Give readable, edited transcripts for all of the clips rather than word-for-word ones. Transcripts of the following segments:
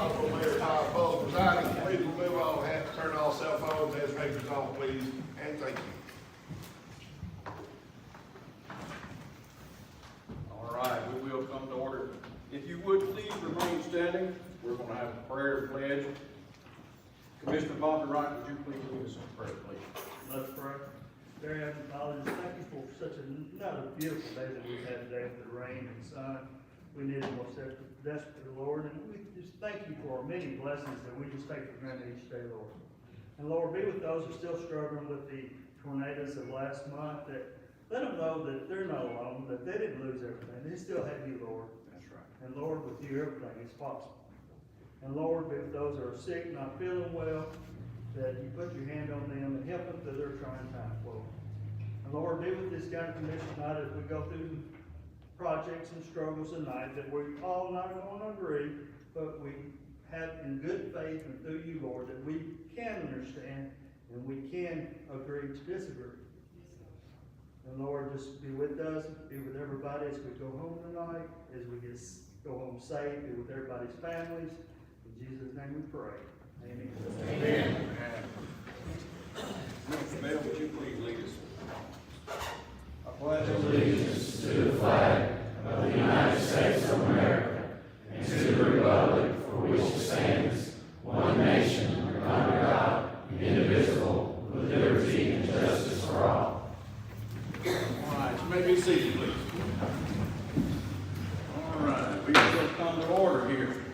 Honorable Mayor Tyler Post presiding, please remove all hats, turn all cell phones and speakers off, please, and thank you. All right, we will come to order. If you would please remain standing, we're going to have a prayer pledge. Commissioner Bobby Wright, would you please lead us in prayer, please? Let's pray. Dear Heavenly Father, just thank you for such another beautiful day that we've had today with the rain and sun. We need it most desperately, Lord, and we just thank you for our many blessings that we just take for granted each day, Lord. And Lord, be with those who are still struggling with the tornadoes of last month, that let them know that they're not alone, that they didn't lose everything. They still have you, Lord. That's right. And Lord, with you, everything is possible. And Lord, be with those that are sick, not feeling well, that you put your hand on them and help them through their trying times, Lord. And Lord, be with this county commission tonight as we go through projects and struggles tonight, that we're all not going to agree, but we have in good faith and through you, Lord, that we can understand and we can agree to disagree. And Lord, just be with us, be with everybody as we go home tonight, as we go home safe, be with everybody's families. In Jesus' name we pray. Amen. Amen. Mr. Bell, would you please lead us? I pledge allegiance to the flag of the United States of America and to the republic for which it stands, one nation, under God, indivisible, with liberty and justice for all. All right, you may be seated, please. All right, we will come to order here.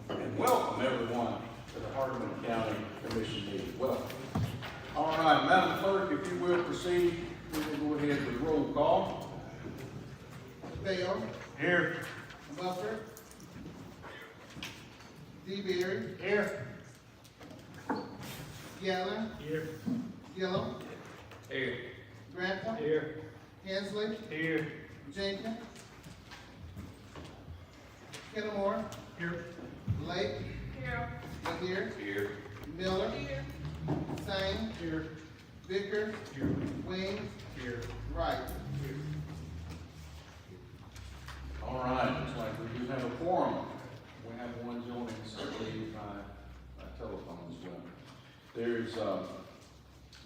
And welcome everyone to the Hardeman County Commission meeting. Welcome. All right, Madam Clerk, if you will proceed, we will go ahead with roll call. Bell. Here. Buffer. DeBerry. Here. Gallen. Here. Gillum. Here. Grantham. Here. Hensley. Here. Jenkins. Kennemore. Here. Lake. Here. Lahier. Here. Miller. Here. Sane. Here. Vickers. Here. Wings. Here. Wright. All right, looks like we do have a quorum. We have one joining us, I believe, by telephone as well. There's,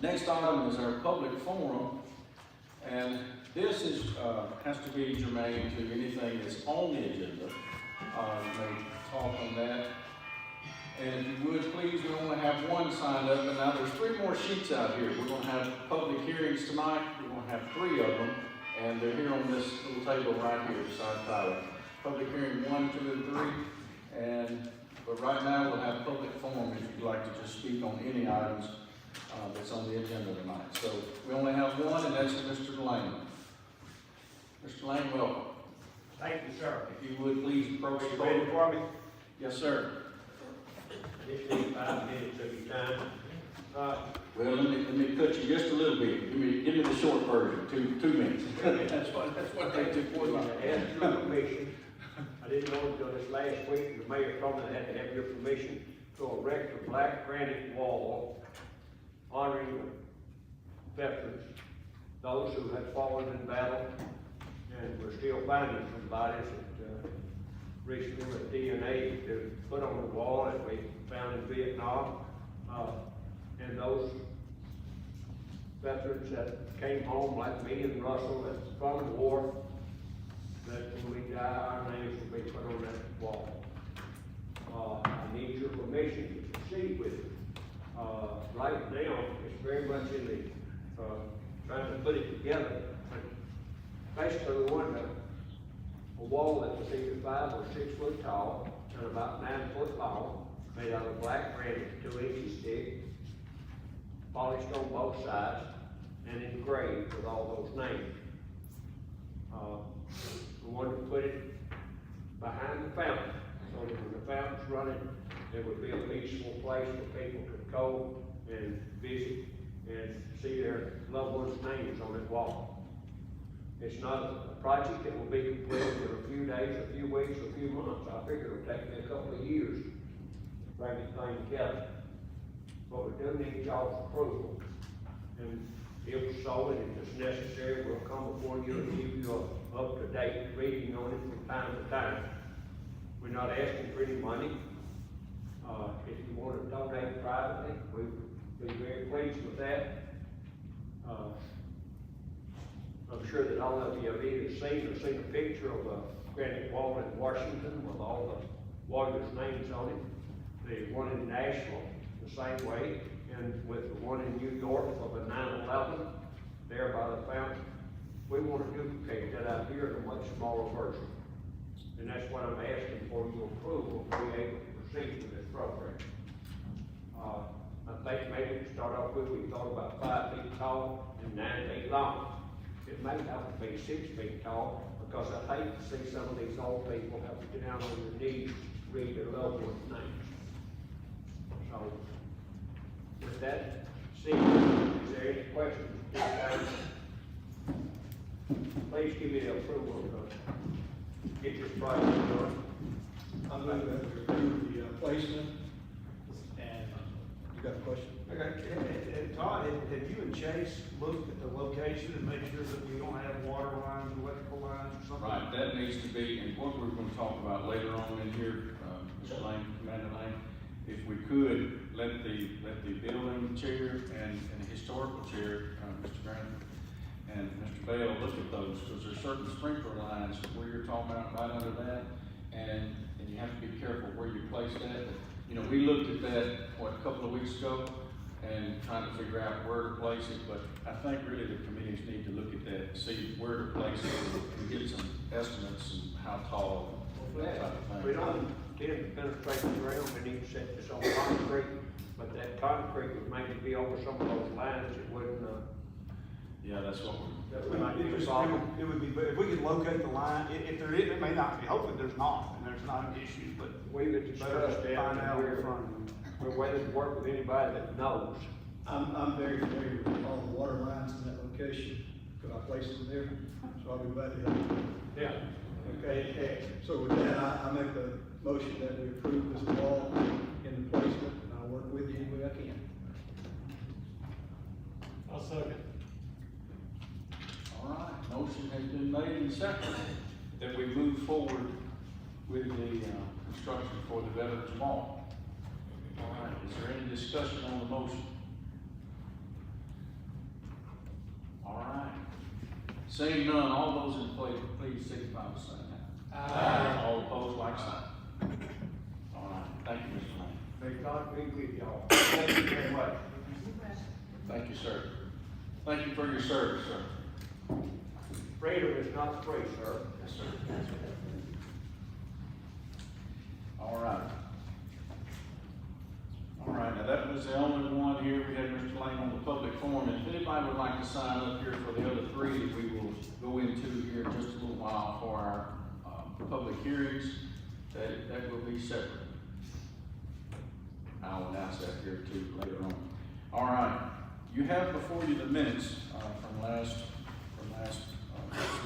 next item is our public forum, and this is, has to be germane to anything that's on the agenda. We may talk on that. And if you would, please, we only have one signed up, and now there's 3 more sheets out here. We're gonna have public hearings tonight. We're gonna have 3 of them. And they're here on this little table right here beside Tyler. Public hearing 1, 2, and 3. But right now we'll have public forum if you'd like to just speak on any items that's on the agenda tonight. So we only have one, and that's Mr. Lane. Mr. Lane, welcome. Thank you, sir. If you would please approach the Ready podium. for me? Yes, sir. This needs 5 minutes of your time. Well, let me cut you just a little bit. Give me the short version, 2 minutes. that's what they took for you. I asked your permission. I didn't know until this last week, the mayor told me I had to have your permission to erect a black granite wall honoring veterans, those who had fallen in battle, and we're still finding some bodies that recently with DNA to put on the wall that we found in Vietnam. And those veterans that came home, like me and Russell, that's from the war, that when we die, our names will be put on that wall. I need your permission to proceed with it. Right now, it's very much in the, trying to put it together. But basically, we want a wall that was either 5 or 6 foot tall and about 9 foot long, made out of black granite, 2 inches thick, polished on both sides, and engraved with all those names. We wanted to put it behind the fountain, so that when the fountain's running, it would be a peaceful place where people could go and visit and see their loved ones' names on that wall. It's not a project that will be completed in a few days, a few weeks, a few months. I figure it'll take me a couple of years to bring the thing together. But we do need y'all's approval. And if so, and if it's necessary, we'll come before you and give you an up-to-date reading on it from time to time. We're not asking for any money. If you want to donate privately, we'd be very pleased with that. I'm sure that all of you have either seen or seen a picture of a granite wall in Washington with all the warriors' names on it. The one in Nashville, the same way, and with the one in New York for the 9/11, there by the fountain. We want to duplicate that out here in a much smaller version. And that's what I'm asking for your approval to be able to proceed with this program. I think maybe to start off with, we thought about 5 feet tall and 9 feet long. It may have to be 6 feet tall, because I hate to see some of these old people have to get down on their knees to read their loved ones' names. So, with that, Steve, is there any questions? Please give me the approval to get this project done. I move that we approve the placement, and you got a question? Okay, and Todd, have you and Chase looked at the location and made sure that we don't have water lines, electrical lines or something? Right, that needs to be, and what we're gonna talk about later on in here, Mr. Lane, Commander Lane, if we could, let the building chair and the historical chair, Mr. Grant, and Mr. Bell, look at those, because there's certain sprinkler lines where you're talking about right under that, and you have to be careful where you place that. You know, we looked at that, a couple of weeks ago, and trying to figure out where to place it, but I think really the committees need to look at that, and see where to place it, and get some estimates and how tall, that type of We thing. don't intend to penetrate the ground, we need to set this on concrete, but that concrete would maybe be over some of those lines, it wouldn't, Yeah, that's what that would not be a problem. It would be, but if we could locate the line, if there is, it may not be, hopefully there's not, and there's not an issue, but We've better discussed to that, find out and in front of them. we're willing to work with anybody that knows. I'm very familiar with all the water lines in that location, because I placed them there, so I'll be glad to help. Yeah. Okay, so with that, I make the motion that we approve this wall in the placement, and I'll work with you any way I can. I'll second. All right, motion has been made and seconded that we move forward with the construction for the Veterans Wall. All right, is there any discussion on the motion? All right, seeing none, all those in favor, please signify by saying aye. Aye. All opposed, like sign. All right, thank you, Mr. Lane. May God be with y'all. Thank you very much. Thank you, sir. Thank you for your service, sir. Freedom is not free, sir. Yes, sir. All right. All right, now that was the only one here. We had Mr. Lane on the public forum. If anybody would like to sign up here for the other three that we will go into here in just a little while for our public hearings, that will be separate. I'll announce that here too later on. All right, you have before you the minutes from last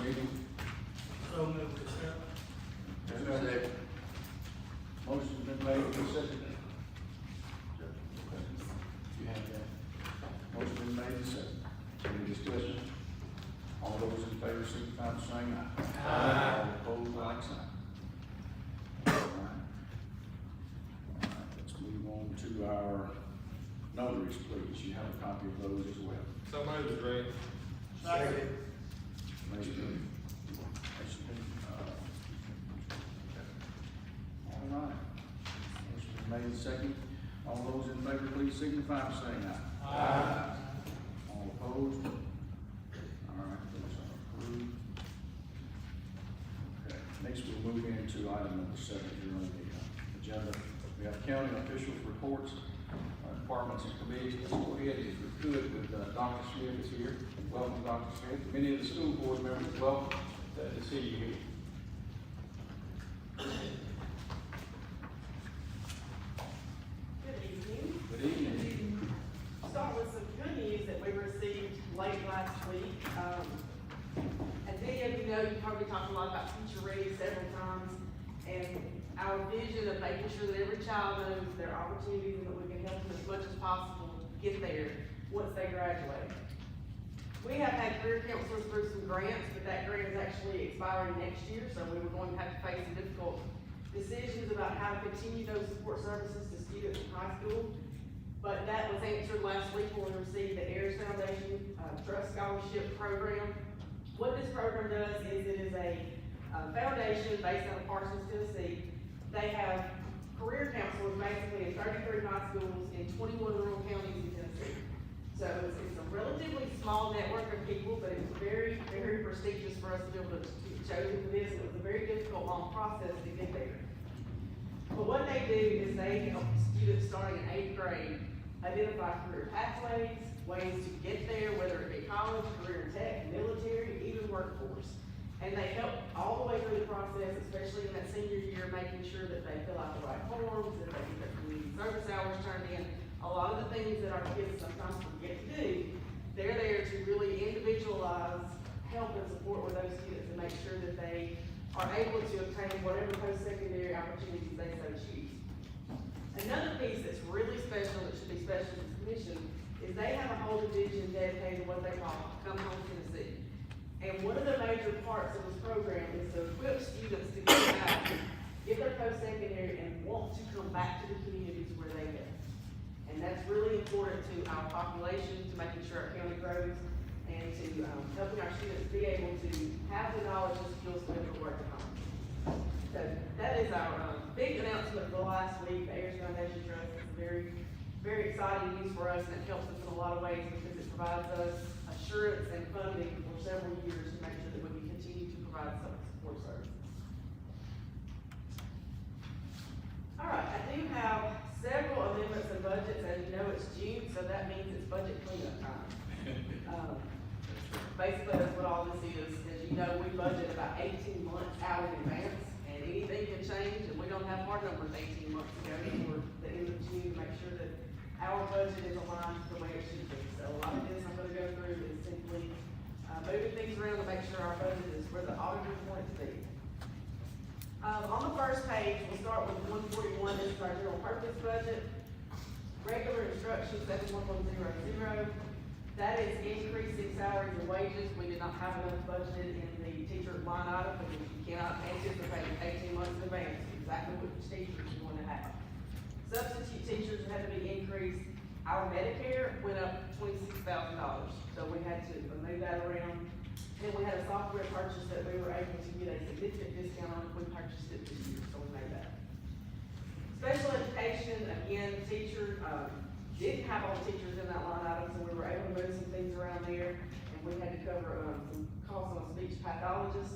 meeting. So moved, sir. Motion's been made and seconded. You have that. Motion been made and seconded. Any discussion? All those in favor, signify by saying aye. Aye. All opposed, like sign. All right. All right, let's move on to our notaries, please. You have a copy of those as well. So moved, Greg. Second. All right. Motion been made and seconded. All those in favor, please signify by saying aye. Aye. All opposed? All right, those are approved. Okay, next we'll move into item number 7 here on the agenda. We have county officials reports, departments and committees. Let's go ahead if we could with Dr. Smith is here. Welcome, Dr. Smith. Many of the school board members, welcome. Glad to see you here. Good evening. Good evening. Start with some good news that we received late last week. As many of you know, you've heard me talk a lot about Future Ready several times, and our vision of making sure that every child knows their opportunities and that we can help them as much as possible get there once they graduate. We have had career counselors through some grants, but that grant is actually expiring next year, so we were going to have to face some difficult decisions about how to continue those support services to students in high school. But that was answered last week when we received the Ayers Foundation Trust Scholarship Program. What this program does is it is a foundation based out of Parsons, Tennessee. They have career counselors basically in 33 high schools in 21 rural counties in Tennessee. So it's a relatively small network of people, but it's very, very prestigious for us to be able to be chosen for this. It was a very difficult, long process to get there. But what they do is they help students starting in 8th grade identify career pathways, ways to get there, whether it be college, career tech, military, even workforce. And they help all the way through the process, especially in that senior year, making sure that they fill out the right forms, that they get their community service hours turned in. A lot of the things that our kids sometimes forget to do, they're there to really individualize, help and support with those students and make sure that they are able to obtain whatever post-secondary opportunities they so choose. Another piece that's really special, that should be special to this commission, is they have a whole division dedicated to what they call Come Home Tennessee. And one of the major parts of this program is to equip students to get back, get their post-secondary, and want to come back to the communities where they live. And that's really important to our population, to making sure our county grows, and to helping our students be able to have the knowledge and skills to be able to work at home. So that is our big announcement of the last week. The Ayers Foundation Trust is very, very exciting news for us, and it helps us in a lot of ways because it provides us assurance and funding for several years to make sure that we can continue to provide some support services. All right, I do have several amendments and budgets. As you know, it's June, so that means it's budget cleanup time. Basically, that's what all this is. As you know, we budget about 18 months out in advance, and anything can change, and we don't have hard numbers 18 months ago before the end of June to make sure that our budget is aligned to the way it should be. So a lot of this I'm gonna go through is simply moving things around to make sure our budget is where the auditors want it to be. On the first page, we'll start with 141, this is our general purpose budget. Regular instruction 71100. That is increasing salaries and wages. We did not have enough budgeted in the teacher line item because you cannot anticipate 18 months in advance exactly which teachers you want to have. Substitute teachers had to be increased. Our Medicare went up $26,000, so we had to move that around. Then we had a software purchase that we were able to get a significant discount on if we purchased it this year, so we made that. Special education, again, teacher, didn't have all the teachers in that line item, so we were able to move some things around there, and we had to cover, some costs on speech pathologists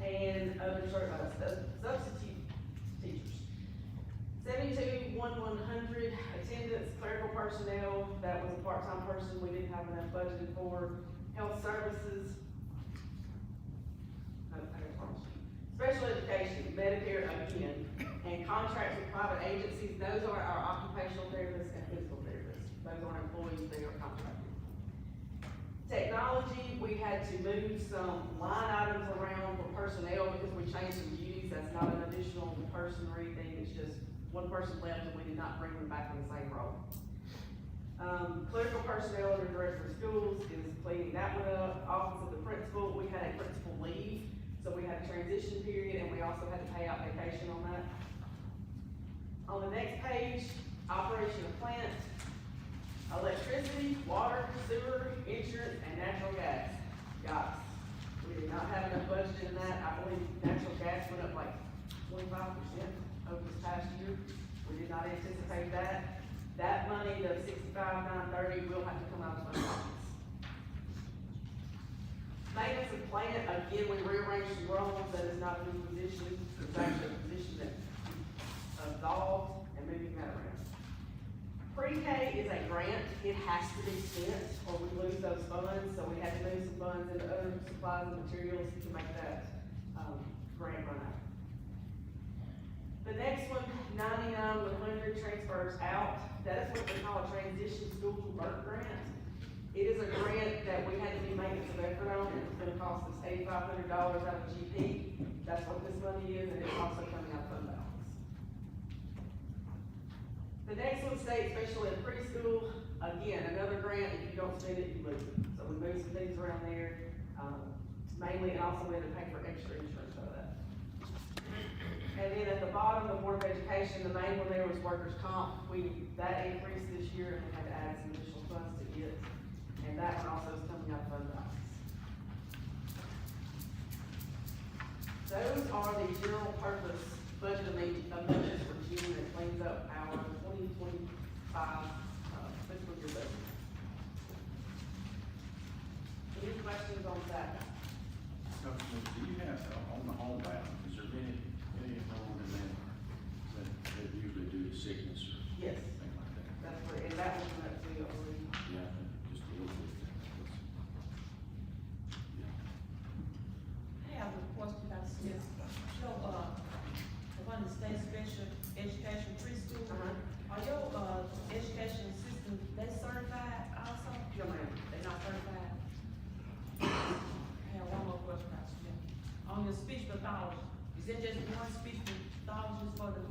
and other substitute teachers. 72,100 attendance, clerical personnel, that was a part-time person we didn't have enough budgeted for. Health services, special education, Medicare again, and contracts with private agencies, those are our occupational therapists and physical therapists. Those aren't employees, they are contracted. Technology, we had to move some line items around for personnel because we changed some duties. That's not an additional person or anything, it's just one person left and we did not bring them back in the same role. Clerical personnel under director of schools is cleaning that one up. Office of the principal, we had a principal leave, so we had a transition period, and we also had to pay out vacation on that. On the next page, operation of plant, electricity, water, sewer, insurance, and natural gas. Guys, we did not have enough budget in that. I believe natural gas went up like 25% over this past year. We did not anticipate that. That money, the $65,930, will have to come out of fund balance. Maintenance of plant, again, we rearranged some roles. That is not a new position. It's actually a position that evolved and moving that around. Pre-K is a grant. It has to be spent or we lose those funds. So we had to move some funds into other supplies and materials to make that grant run out. The next one, 99-100 transfers out. That is what we call a transition school work grant. It is a grant that we had to do maintenance of effort on, and it's gonna cost us $8,500 out of GP. That's what this money is, and it's also coming out of fund balance. The next one, state special ed preschool. Again, another grant. If you don't spend it, you lose it. So we moved some things around there, mainly, and also we had to pay for extra insurance out of that. And then at the bottom, the Board of Education, the main one there was workers' comp. That increased this year, and we had to add some additional funds to it. And that one also is coming out of fund balance. Those are the general purpose budget amendments for June that cleans up our 2025 fiscal year budget. Any questions on that? Councilman, do you have, on the home balance, is there any enrollment in there that usually do the sickness or Yes, thing like that? that's what, and that was up to, I believe. Yeah, just a little bit. Yeah. I have a question about Smith. So, the one that stays special education preschool, are your, education system, they certified also? No, ma'am. They not certified? I have one more question about Smith. On your speech pathology, is it just one speech pathologist for the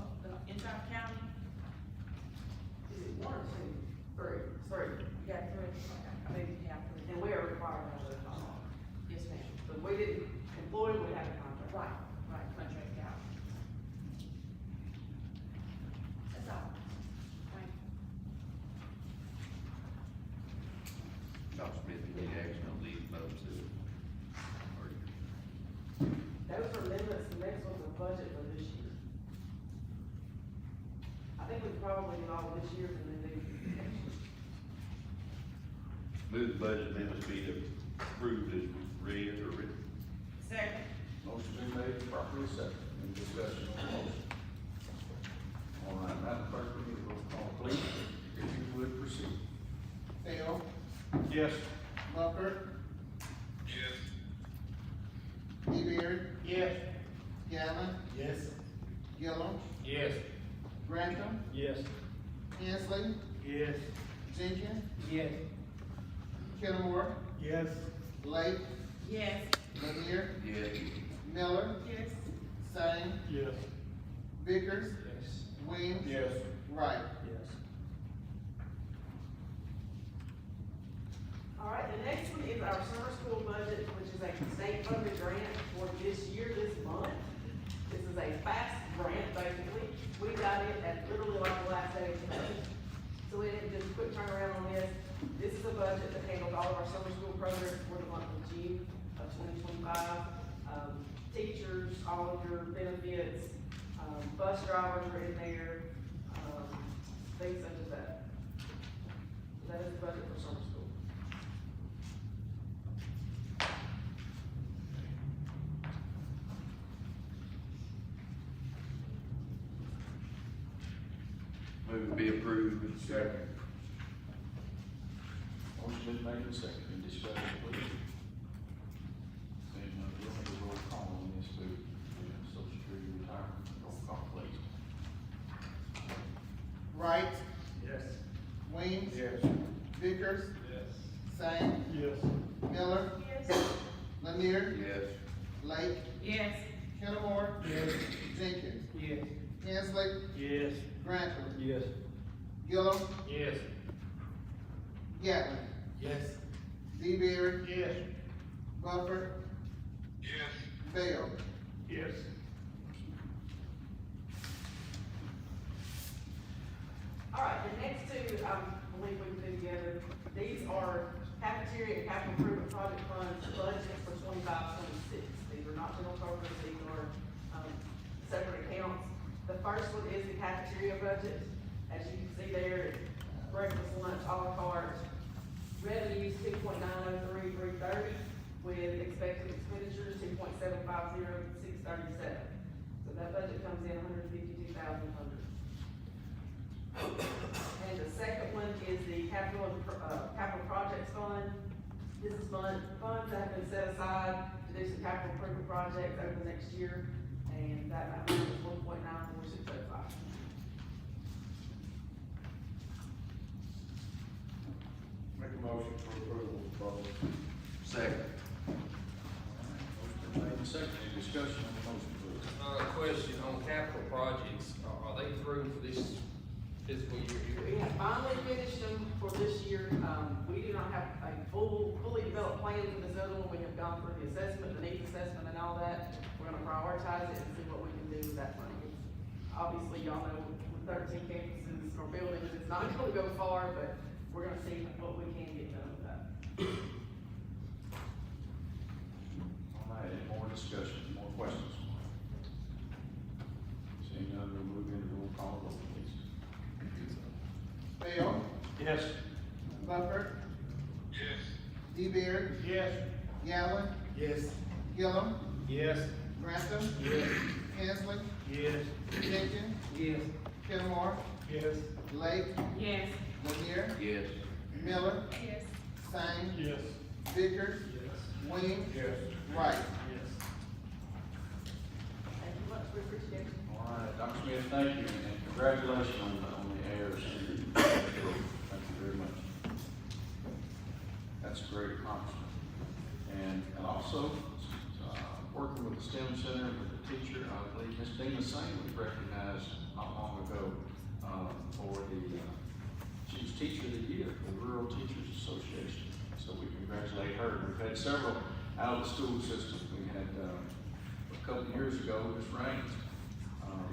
entire county? Is it one or two? Three. Three. You got three? I think you have three. And we are required to have those contracts. Yes, ma'am. But we didn't employ, we had a contract. Right, contract out. That's all. Thank you. Dr. Smith, you need action on these notes too. Those are amendments, the next one's a budget for this year. I think we probably do all this year and then do next year. Move the budget amendments be approved as read or written. Second. Motion been made, properly second, any discussion on the motion? All right, Madam Clerk, we need a roll call, please, if you would proceed. Hale. Yes. Booker. Yes. DeBeer. Yes. Galvin. Yes. Gillum. Yes. Grantham. Yes. Hensley. Yes. Jenkins. Yes. Kenmore. Yes. Blake. Yes. Lanier. Yes. Miller. Yes. Sane. Yes. Vickers. Yes. Williams. Yes. Wright. Yes. All right, the next one is our summer school budget, which is a state funded grant for this year, this month. This is a fast grant, basically. We got it at literally like the last day of May. So we didn't just quick turn around on this. This is a budget that handles all of our summer school programs for the month of June of 2025. Teachers, all of your benefits, bus drivers are in there, things such as that. So that is the budget for summer school. Move to be approved. Second. Motion been made and second, any discussion, please? And, we'll have a roll call on this too, Social Security retirement, roll call, please. Wright. Yes. Williams. Yes. Vickers. Yes. Sane. Yes. Miller. Yes. Lanier. Yes. Blake. Yes. Kenmore. Yes. Jenkins. Yes. Hensley. Yes. Grantham. Yes. Gillum. Yes. Gatlin. Yes. DeBeer. Yes. Buffer. Yes. Bell. Yes. All right, the next two, I believe we put together, these are cafeteria and capital improvement project funds budget for 25-26. These are not general purpose, these are, separate accounts. The first one is the cafeteria budget. As you can see there, breakfast, lunch, a la carte. Revenues, 2.903,330, with expected expenditures, 2.750,637. So that budget comes in 152,100. And the second one is the capital projects fund. This is funds that have been set aside to do some capital improvement projects over the next year, and that amount is 1.94605. Make a motion for approval, Bubba. Second. Motion been made and second, any discussion on the motion, please? Question on capital projects, are they through for this fiscal year here? We have finally finished them for this year. We do not have a fully developed plan for this other one. We have gone through the assessment, the needs assessment and all that. We're gonna prioritize it and see what we can do with that money. Obviously, y'all know with 13 campuses or buildings, it's not gonna go far, but we're gonna see what we can get done with that. All right, any more discussion, more questions? Seeing none, we'll move into roll call vote, please. Bell, Yes. Buffer, Yes. DeBeer, Yes. Galvin, Yes. Gillum, Yes. Grantham, Yes. Hensley, Yes. Jenkins, Yes. Fillmore, Yes. Lake, Yes. Lanier, Yes. Miller, Yes. Sane, Yes. Vickers, Yes. Williams, Yes. Wright. Yes. Thank you much, we appreciate it. All right, Dr. Smith, thank you, and congratulations on the errors. Thank you very much. That's a great accomplishment. And also, working with the STEM Center with the teacher, I believe Ms. Dina Sane was recognized not long ago, for she was Teacher of the Year for the Rural Teachers Association. So we congratulate her. We've had several out of the school system. We had, a couple of years ago, Ms. Raines,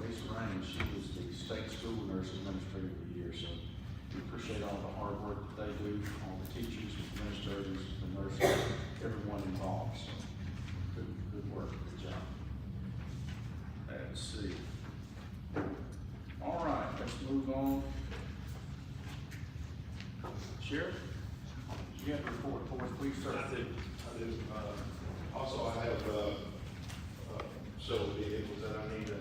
Lisa Raines, she was the state school nurse administrator of the year. So we appreciate all the hard work that they do, all the teachers, administrators, the nurses, everyone involved. So good work, good job. Let's see. All right, let's move on. Sheriff, you have a report for us, please, sir. I do. Also, I have, several vehicles that I need to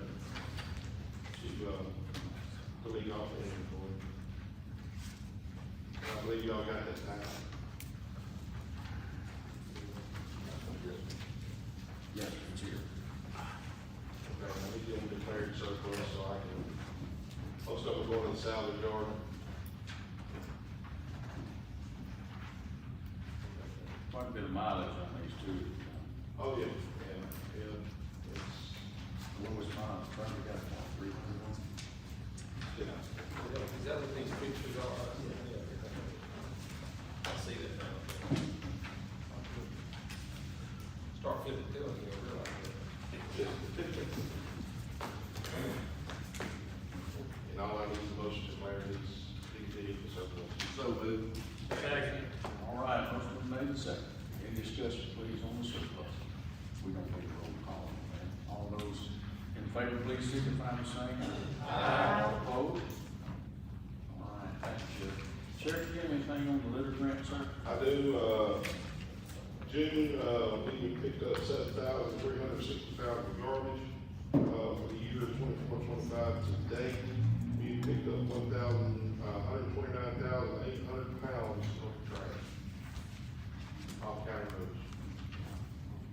delete off the inventory. I believe y'all got that now. Yes, it's here. Okay, I need them declared surplus so I can, most of them going to the salvage yard. Quite a bit of mileage on these two. Oh, yeah, it's, What was mine? Probably got about 300. yeah. Is that what these pictures are? I see that now. Start feeling good, you'll realize that. And all I need is a motion to declare these vehicles surplus. So moved. Second. All right, motion was made and second. Any discussion, please, on the surplus? We don't need a roll call on that. All those in favor, please signify by saying aye. All opposed? All right, thank you, Sheriff. Sheriff, do you have anything on the litter grant, sir? I do, June, we picked up 7,360 pounds of garbage, for the year 24-25 to date. We picked up 129,800 pounds of trash off county roads.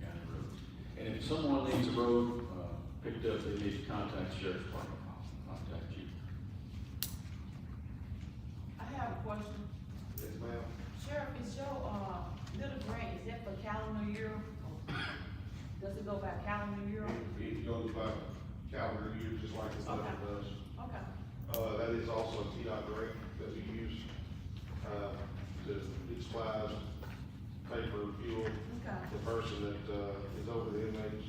County roads. And if someone needs a road, picked up, they need to contact the Sheriff's Department, contact you. I have a question. Yes, ma'am. Sheriff, is your, little grant, is that for calendar year? Does it go by calendar year? It goes by calendar year, just like the other does. Okay. That is also a TDOT grant that we use, to get supplies, paper, fuel, Okay. the person that, is over the inmates.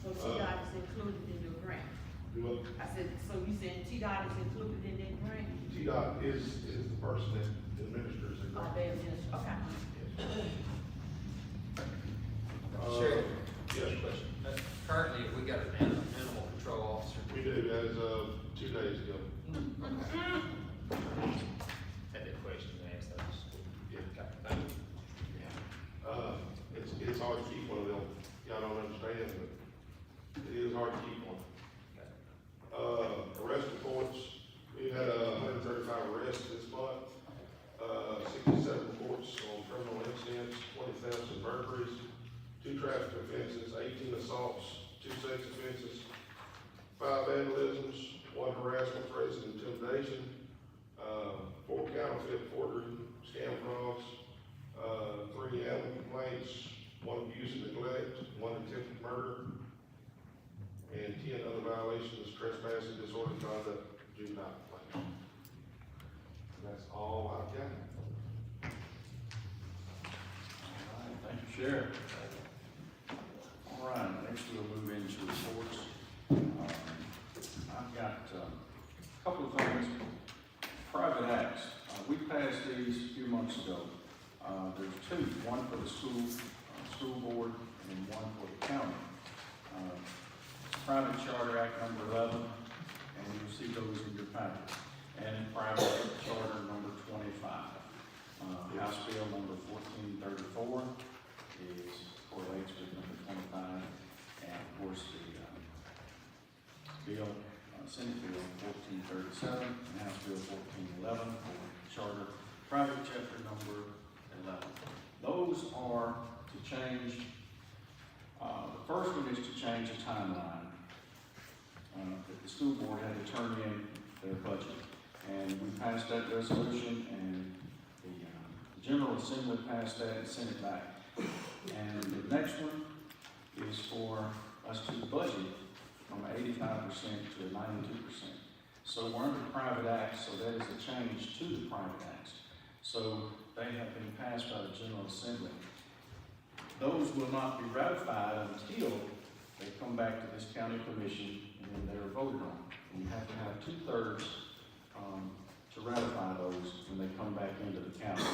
So T-Dot is included in your grant? Do what? I said, so you said T-Dot is included in that grant? TDOT is the person that administers the grant. They administer, okay. Sheriff. Yes, question. Currently, we got an animal control officer. We do, as of 2 days ago. Had that question asked, I just. Yeah. Okay, thank you. It's hard to keep one of them, y'all don't understand, but it is hard to keep one. Arrest reports, we had 135 arrests this month, 67 reports on criminal incidents, 20 thefts and burglaries, 2 traffic offenses, 18 assaults, 2 sex offenses, 5 vandalisms, 1 harassment, threats, and intimidation, 4 counterfeit forgery, scam frauds, 3 animal complaints, 1 abuse and neglect, 1 attempted murder, and 10 other violations, trespassing, disorderly conduct, juvenile complaints. That's all I've got. All right, thank you, Sheriff. All right, next we'll move into reports. weeks ago. There's two, one for the school board and one for the county. Private Charter Act number 11, and you'll see those in your packet. And Private Charter number 25. House Bill number 1434 correlates with number 25, and of course the Senate Bill 1437 and House Bill 1411 for Charter Private Chapter number 11. Those are to change. The first one is to change the timeline. That the school board had to turn in their budget. And we passed that resolution, and the General Assembly passed that and sent it back. And the next one is for us to budget from 85% to 92%. So we're under private acts, so that is a change to the private acts. So they have been passed by the General Assembly. Those will not be ratified until they come back to this county commission and then they're voted on. And you have to have 2/3 to ratify those when they come back into the county.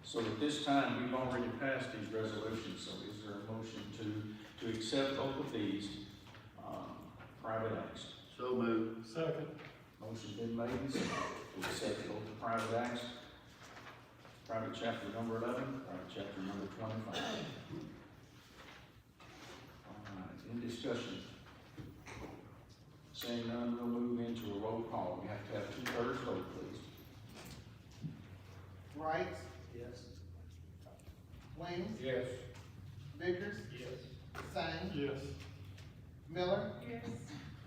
So at this time, we've already passed these resolutions, so is there a motion to accept both of these private acts? So moved. Second. Motion been made and seconded to accept both the private acts, private chapter number 11, private chapter number 25. All right, in discussion. Seeing none, we'll move into a roll call. We have to have 2/3 vote, please. Wright, Yes. Williams, Yes. Vickers, Yes. Sane, Yes. Miller, Yes.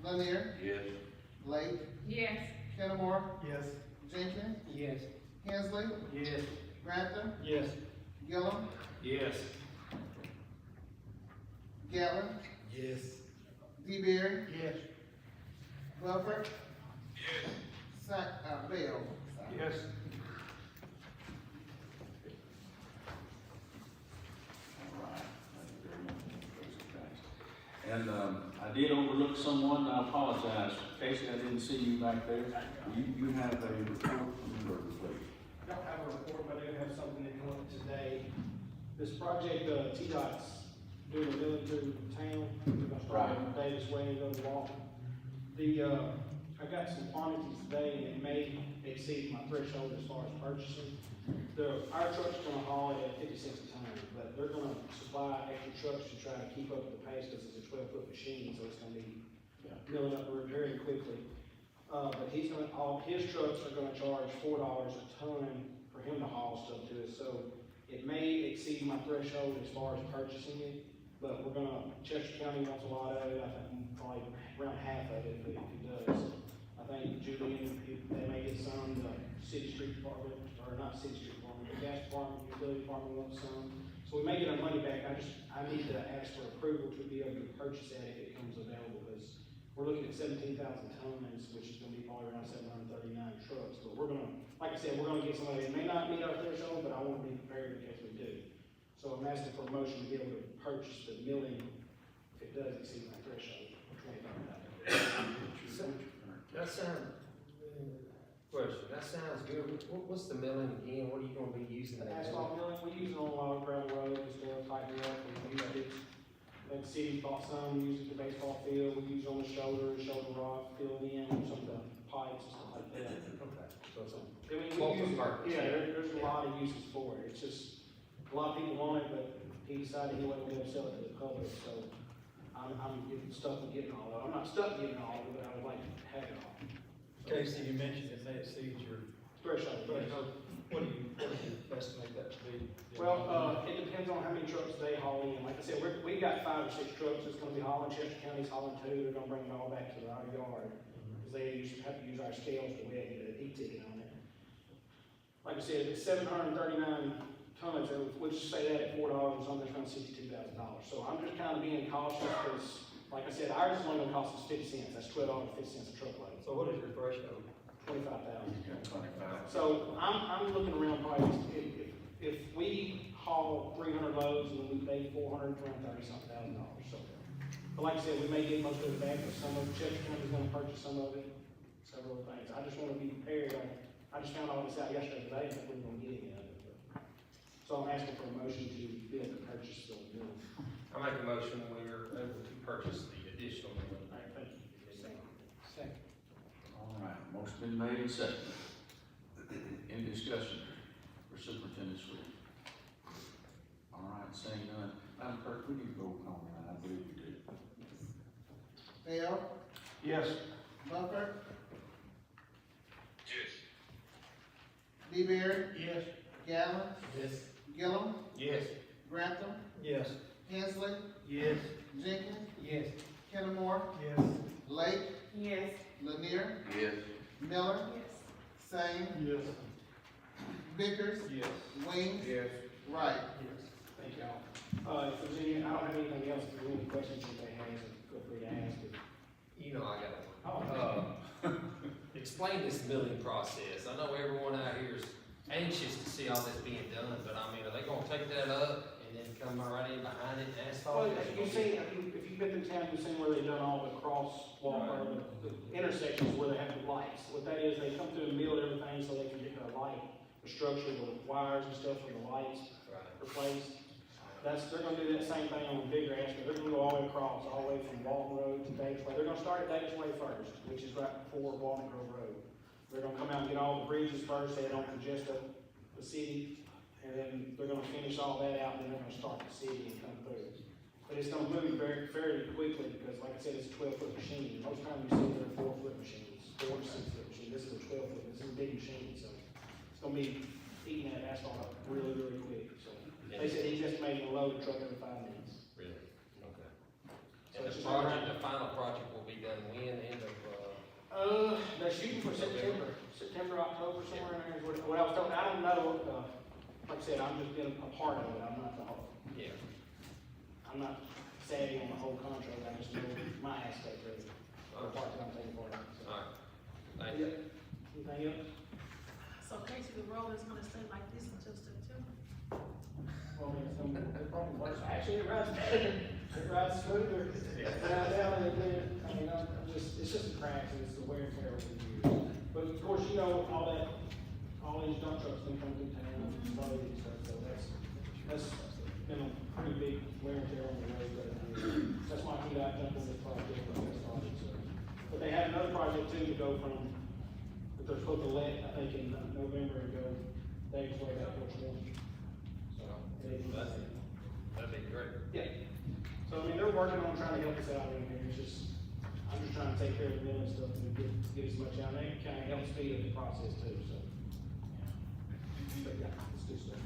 Lanier, Yes. Yes. Lake, Yes. Kenmore, Yes. Jenkins, Yes. Hensley, Yes. Grantham, Yes. Gillum, Yes. Galvin, Yes. DeBeer, Yes. Buffer, Bell. Yes. All right, thank you very much, guys. And I did overlook someone, I apologize. Casey, I didn't see you back there. You have a report from the clerk, please. I don't have a report, but I do have something that came up today. This project, T-Dot's doing a building through town, we're gonna start on Davis Way and go to Walton. I got some quantities today, and it may exceed my threshold as far as purchasing. Our truck's gonna haul it at 50 cents a ton, but they're gonna supply extra trucks to try to keep up with the pace, because it's a 12-foot machine, so it's gonna be milling up very quickly. But all his trucks are gonna charge $4 a ton for him to haul stuff to us, so it may exceed my threshold as far as purchasing it, but Chester County wants a lot of it, I think probably around half of it, if it does. I think Julian, they may get some, the city street department, or not city street department, the gas department, utility department wants some. So we may get our money back, I need to ask for approval to be able to purchase that if it comes available, because we're looking at 17,000 tons, which is gonna be probably around 739 trucks, but we're gonna, like I said, we're gonna get some of it. It may not meet our threshold, but I wanna be prepared in case we do. So I'm asking for a motion to be able to purchase the milling if it does exceed my threshold for $25. That sounds good. What's the milling again? What are you gonna be using The that? asphalt milling, we use it on a lot of gravel roads and stuff, tighten it up, we use it. Like the city bought some, we use it at the baseball field, we use it on the shoulder rock, fill it in, some of the pipes and stuff like that. Okay. So it's I mean, we multiple use it, purpose. yeah, there's a lot of uses for it, it's just, a lot of people want it, but he decided he wasn't gonna sell it to the public, so I'm getting stuck with getting all of it. I'm not stuck getting all of it, but I would like to have it all. Casey, you mentioned it may exceed your Threshold, yes. what do you estimate that to be? Well, it depends on how many trucks they haul in. Like I said, we got 5 or 6 trucks that's gonna be hauling. Chester County's hauling 2. They're gonna bring it all back to our yard. Cause they have to use our scales to weigh it, a ticket on it. Like I said, it's 739 tons, which say that at $4 or something, it's around $62,000. So I'm just kind of being cautious, because, like I said, ours is only gonna cost us 50 cents. That's $12.50 a truckload. So what is your threshold? 25,000. 25. So I'm looking around probably, if we haul 300 loads and we pay $400, $30-something thousand. So, but like I said, we may get most of it back, but some of Chester County's gonna purchase some of it, several things. I just wanna be prepared. I just found all this out yesterday, but I didn't think we were gonna get it, So I'm asking for a motion to be able to purchase the mill. I make a motion, we're able to purchase the additional milling. All right, thank you. Second. All right, motion been made and seconded. Any discussion for Superintendent Swift? All right, seeing none. Madam Clerk, we need to vote on that, I believe we do. Bell, Yes. Buffer, Yes. DeBeer, Yes. Galvin, Yes. Gillum, Yes. Grantham, Yes. Hensley, Yes. Jenkins, Yes. Kennemore, Yes. Lake, Yes. Lanier, Yes. Miller, Yes. Same, Yes. Vickers, Yes. Wings, Yes. Wright. Yes, thank y'all. If there's any, I don't have anything else, if there's any questions that they have, so feel free to ask. You know I got one. Oh, Explain this milling process. I know everyone out here is anxious to see all this being done, but I mean, are they gonna take that up and then come right in behind it and asphalt well, it? if you've seen, if you've been in town, you've seen where they've done all the crosswalk, or the intersections where they have the lights. What that is, they come through and build everything so they can get the light, the structure, the wires and stuff for the lights Right. replaced. They're gonna do that same thing on the bigger asphalt. They're gonna go all the way across, all the way from Walton Road to Davis Way. They're gonna start at Davis Way first, which is right before Walton Grove Road. They're gonna come out and get all the bridges first, so they don't congest the city. And then they're gonna finish all that out, and then they're gonna start the city and come through. But it's gonna move fairly quickly, because like I said, it's a 12-foot machine. Most times you see they're 4-foot machines, 4 to 6-foot machine. This is a 12-foot, this is a big machine, so it's gonna be eating that asphalt up really, really quick, so. They said he's estimating a load truck every 5 minutes. Really? Okay. So And it's the just project, the final project will be done when, end of, They're shooting for September, October, somewhere in there is what I was told. I don't know, like I said, I'm just being a part of it, I'm not the whole, yeah. I'm not savvy on the whole contract, I just know my aspect of it. The part that I'm taking part of. So. All right. Thank you. Anything else? So Casey, the road is gonna stay like this until September? Well, I mean, it's probably worse. Actually, it rides better, it rides smoother. Down and then, I mean, it's just the cracks, and it's the wear and tear over the years. But of course, you know, all these dump trucks been coming through town, and loaded and stuff, so that's been a pretty big wear and tear on the road. That's why he got jumped on this project, so. But they have another project too, to go from, that they're supposed to let, I think, in November, and go Davis Way back towards one. So, That'd be great. yeah. So, I mean, they're working on trying to help us out in here, it's just, I'm just trying to take care of the mill and stuff and get as much out, and they kind of help speed up the process too, so. But yeah, it's good stuff.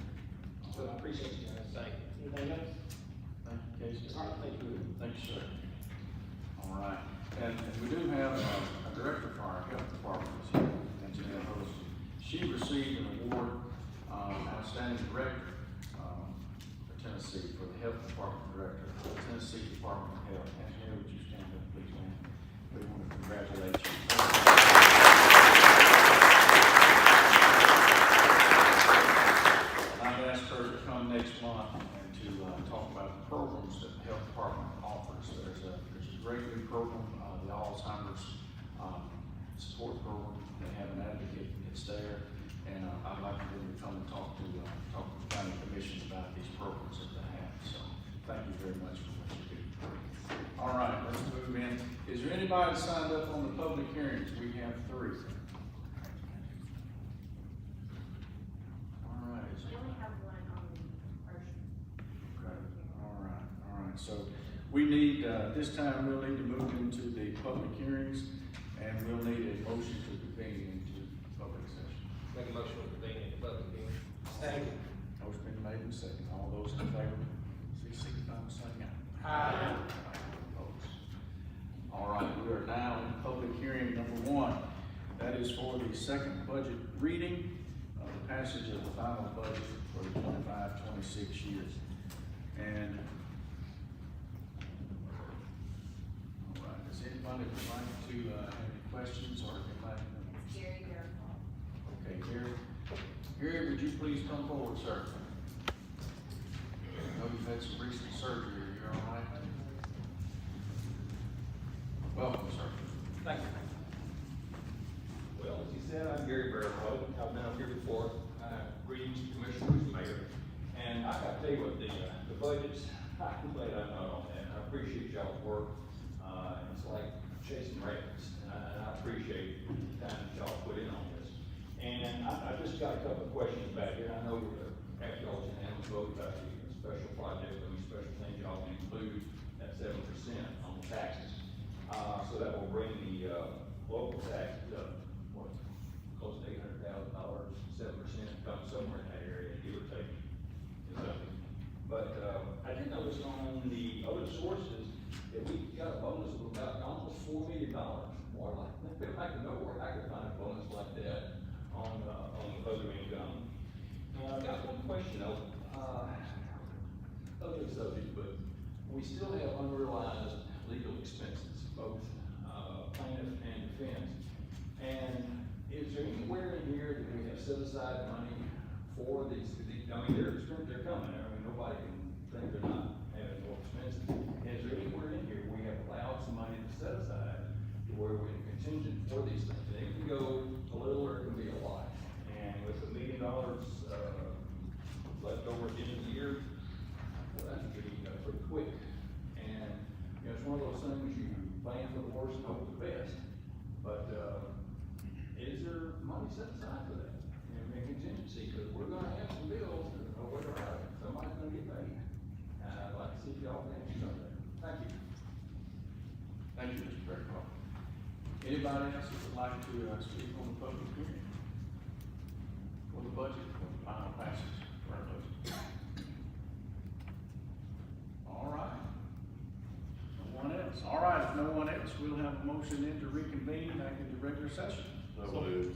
So I appreciate you guys. Thank you. Anything else? Thank you, Casey. All right, thank you. Thank you, sir. All right, and we do have a director for our health department, Engineer Wilson. She received an award, outstanding director, for Tennessee, for the health department director, for the Tennessee Department of Health. Engineer, would you stand up, please, ma'am? We want to congratulate you. I've asked her to come next month and to talk about the programs that the health department offers. There's a great new program, the Alzheimer's support program. They have an advocate that's there, and I'd like for them to come and talk to the county commission about these programs that they have. So thank you very much for what you do. All right, let's move in. Is there anybody signed up on the public hearings? We have 3. All right. We only have one on the first. Okay. All right. So we need, this time we'll need to move into the public hearings, and we'll need a motion to convene into public session. Make a motion to convene in the public hearing. Second. Motion been made and seconded. All those in favor, please signify by saying aye. Aye. Opposed? All right, we are now in public hearing number 1. That is for the second budget reading of the passage of the final budget for the 25-26 years. And all right, does anybody would like to have any questions or anybody? Gary Garofalo. Okay, Gary, would you please come forward, sir? I know you've had some recent surgery. Are you all right? Welcome, sir. Thank you. Well, as you said, I'm Gary Barrow. I've been up here before, Greetings, Commissioners, Mayor. tell you what, the budgets, I'm glad I'm not on that. I appreciate y'all's work. It's like chasing rabbits, and I appreciate the time that y'all put in on this. And I just got a couple of questions back here. I know after y'all's unanimous vote about the special project, I mean, special things y'all can include at 7% on the taxes. So that will bring the, local taxes up, what, close to $800,000, 7%, comes somewhere in that area, give or take. But, I did notice on the other sources that we got a bonus of about almost $4 million. More like, I'd like to know where I could find a bonus like that on other income. I've got one question though, other subject, but we still have unrealized legal expenses, both, plaintiff and defense. And is there anywhere in here that we have set aside money for these, I mean, they're coming, I mean, nobody can think they're not having more expenses. Is there anywhere in here we have allowed some money to set aside to where we're contingent for these things? And it can go a little or it can be a lot. And with $1 million, left over at the end of the year, well, that could be pretty quick. And, you know, it's one of those things you plan for the worst and hope for the best. But, is there money set aside for that? And contingency, because we're gonna have some bills, or whatever, somebody's gonna get paid. And I'd like to see if y'all can answer some of that. Thank you. Thank you, Mr. Bearcroft. Anybody else that would like to, speak on the public hearing? For the budget, for the final passage for our budget? All right. No one else? All right, if no one else, we'll have a motion then to reconvene back into regular session. Second. Motion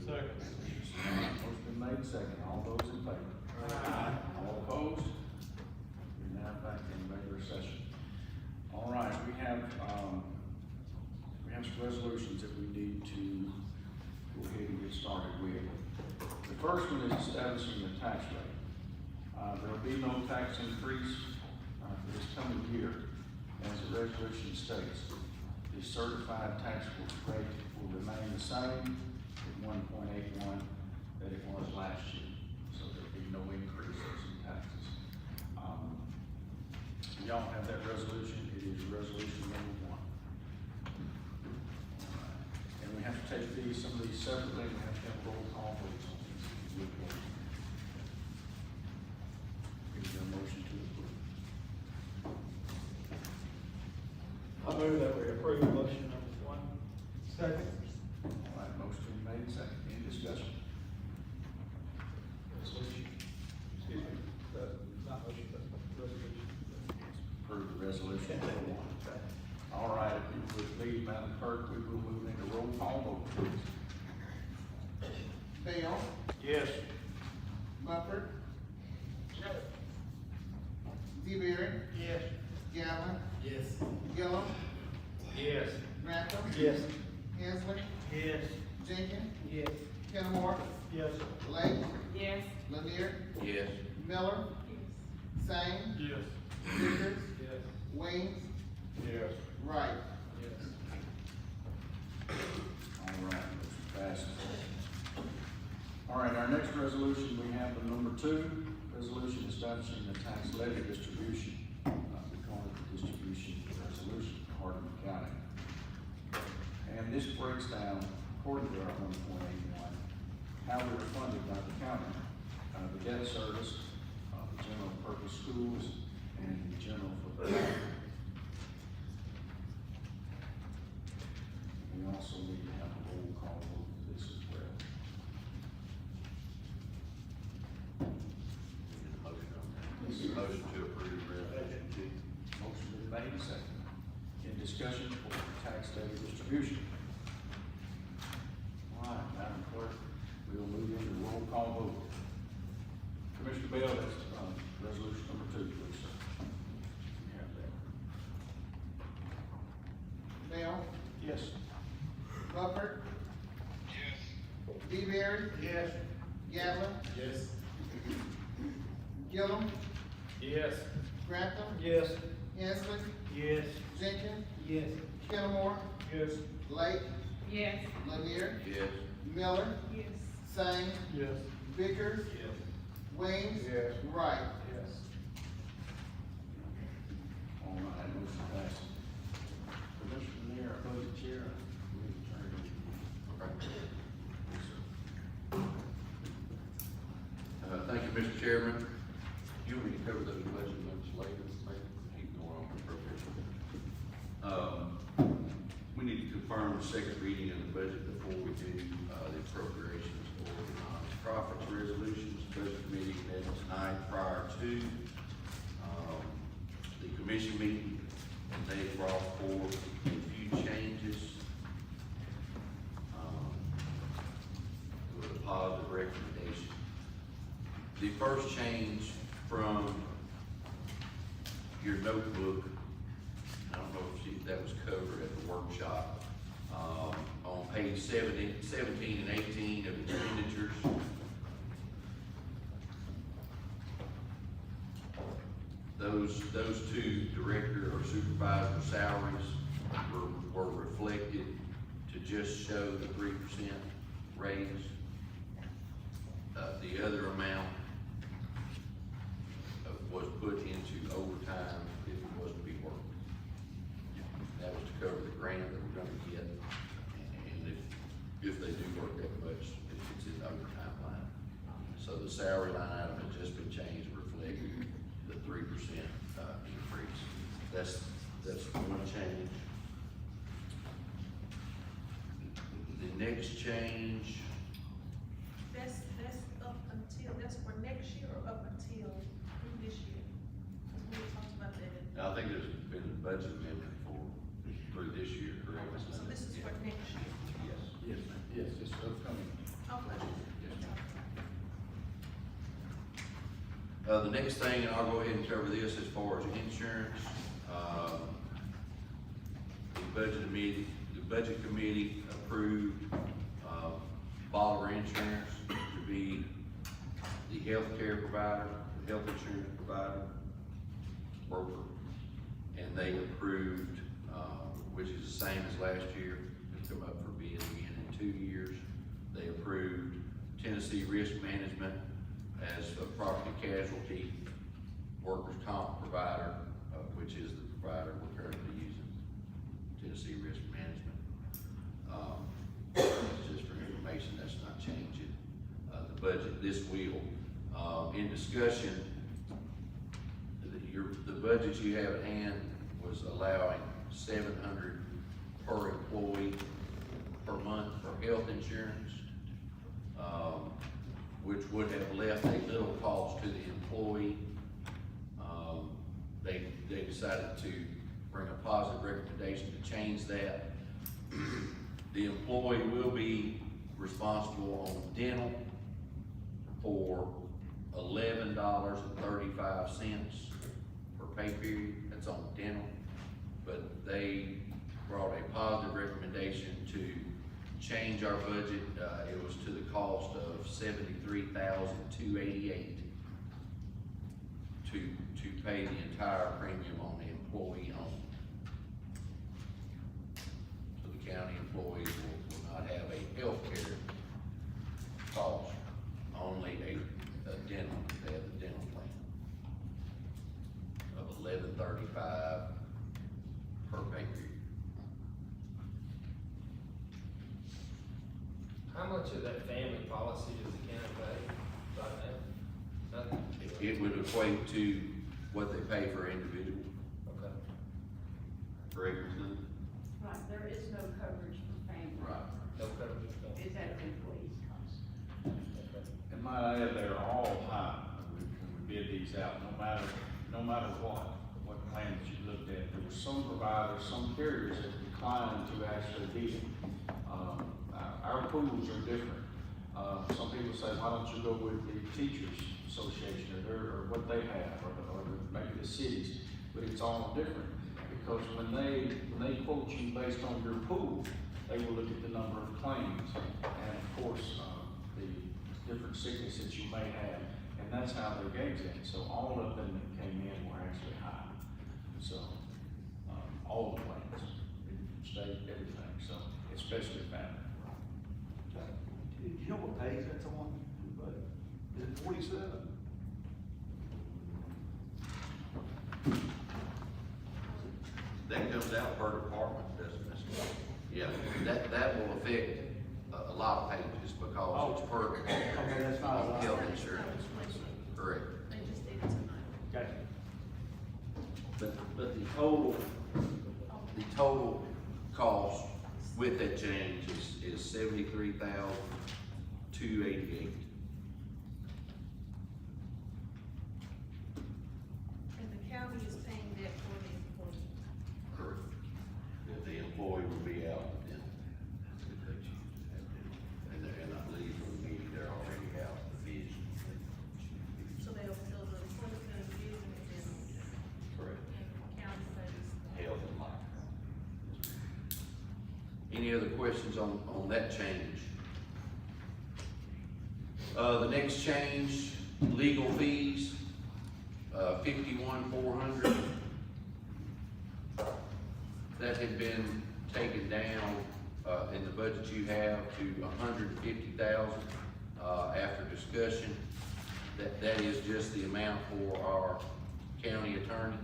been made second. All those in favor? Aye. All opposed? We're now back in regular session. All right, we have some resolutions that we need to go ahead and get started with. The first one is establishing the tax rate. There'll be no tax increase, for this coming year. As the resolution states, the certified taxable rate will remain the same at 1.81 that it was last year. So there'll be no increases in taxes. Y'all have that resolution. It is resolution number 1. And we have to take some of these separately. We have to have roll call votes on these. Is there a motion to approve? I move that we approve motion number 1. Second. All right, motion been made second. Any discussion? Resolution. Excuse me, not motion, but resolution. Approve the resolution number 1. All right, if you would leave Madam Clerk, we will move into roll call vote, please. Bell, Yes. Bufford. DeBerry, Yes. Galvin, Yes. Gillum, Yes. Grantham. Yes. Hensley, Yes. Jenkins, Yes. Kenmore, Yes. Lake, Yes. Lanier, Yes. Miller, Sane, Yes. Bickers, Yes. Wayne, Yes. Wright. Yes. All right, motion passes. All right, our next resolution, we have the number 2, resolution establishing the tax levy distribution. We call it the distribution resolution for Hardeman County. And this breaks down, according to our 1.81, how we are funded by the county, the debt service, the general purpose schools, and the general for the we also need to have a roll call vote for this as well. Motion to approve resolution 2. Motion been made, second. In discussion for tax levy distribution. All right, Madam Clerk, we will move into roll call vote. Commissioner Bell, that's, resolution number 2, please, sir. You have that. Bell, Yes. Bufford. Yes. DeBerry, Yes. Galvin, Yes. Gillum, Yes. Grantham, Yes. Hensley, Yes. Jenkins, Yes. Kenmore, Yes. Lake, Yes. Lanier, Yes. Miller, Yes. Sane, Yes. Bickers, Yes. Wayne, Yes. Wright. Yes. motion passes. Commissioner Lanier, our budget chair, we turn it. Yes, sir. Thank you, Mr. Chairman. You want me to cover those budget notes later? Keep going on with appropriation. We need to confirm the second reading of the budget before we do, the appropriations or the non-profits resolutions. Budget committee met tonight prior to, the commission meeting, and they brought forth a few changes, with a positive recommendation. The first change from your notebook, I don't know if that was covered at the workshop, on page 17 and 18 of expenditures. Those two director or supervisor salaries were reflected to just show the 3% raise. The other amount was put into overtime if it was to be worked. That was to cover the grant that we're gonna get, and if they do work that much, it's in the overtime line. So the salary line item has just been changed to reflect the 3% increase. That's one change. The next change, That's for next year or up until this year? We talked about that. I think there's been a budget amendment through this year, correct? So this is for next year? Yes. Yes, ma'am. Yes, it's upcoming. Okay. Yes, ma'am. The next thing, and I'll go ahead and cover this as far as insurance. The budget committee approved, Bolivar Insurance to be the healthcare provider, the health insurance provider, broker. And they approved, which is the same as last year, it's come up for bid again in 2 years. They approved Tennessee Risk Management as a property casualty workers' comp provider, which is the provider we're currently using, Tennessee Risk Management. Just for information, that's not changing the budget. This will, in discussion, the budget you have at hand was allowing $700 per employee per month for health insurance, which would have left a little cost to the employee. They decided to bring a positive recommendation to change that. The employee will be responsible on dental for $11.35 per pay period. That's on dental. But they brought a positive recommendation to change our budget. It was to the cost of $73,288 to pay the entire premium on the employee only. So the county employees will not have a health care cost, only a dental. They have the dental plan of $11.35 per pay period. How much of that family policy does the county pay right now? Nothing? It would equate to what they pay for individual. Okay. Correct, Ms. Linda? Right, there is no coverage for family. Right. No coverage, no. Is that an employee's cost? Okay. And might I add, they're all high when we bid these out, no matter what plans you looked at. There were some providers, some carriers that declined to actually bid. Our pools are different. Some people say, why don't you go with the teachers association or what they have, or maybe the cities, but it's all different. Because when they quote you based on your pool, they will look at the number of claims and of course, the different sickness that you may have, and that's how they gauge it. So all of them that came in were actually high. So, all the plans, state, everything, so especially family. Do you know what page that's on? But is it 47? it out per department, doesn't it? Yeah, that will affect a lot of pages because it's per department. Okay, that's not a lot. Health insurance, correct. They just did it tonight. Gotcha. But the total cost with that change is $73,288. And the county is paying that for the employee. Correct. If the employee will be out, then, and I believe from the meeting, they're already out, the vision. So the employee's gonna be using it then, Correct. and the county pays. Health and life. Any other questions on that change? The next change, legal fees, 51,400. That had been taken down, in the budget you have to 150,000, after discussion. That is just the amount for our county attorney,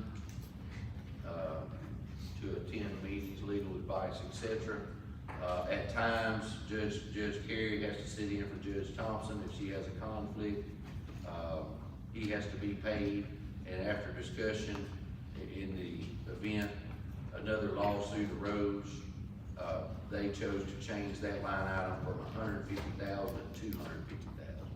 to attend meetings, legal advice, etc. At times, Judge Carey has to sit in for Judge Thompson if she has a conflict. He has to be paid, and after discussion in the event, another lawsuit arose, they chose to change that line item from 150,000 to 250,000.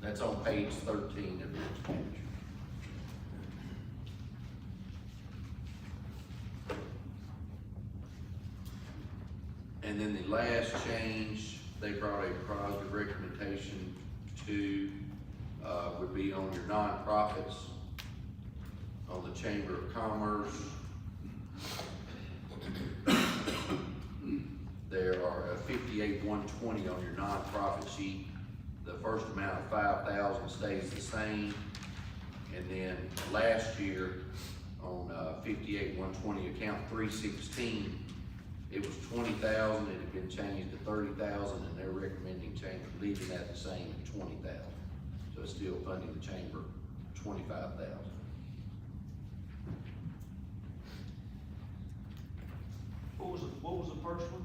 That's on page 13 of your expenditure. And then the last change, they brought a positive recommendation to, would be on your nonprofits, on the Chamber of Commerce. There are 58,120 on your nonprofit sheet. The first amount of 5,000 stays the same. And then last year on 58,120 account 316, it was 20,000, it had been changed to 30,000, and they're recommending leaving that the same at 20,000. So it's still funding the chamber 25,000. What was the first one?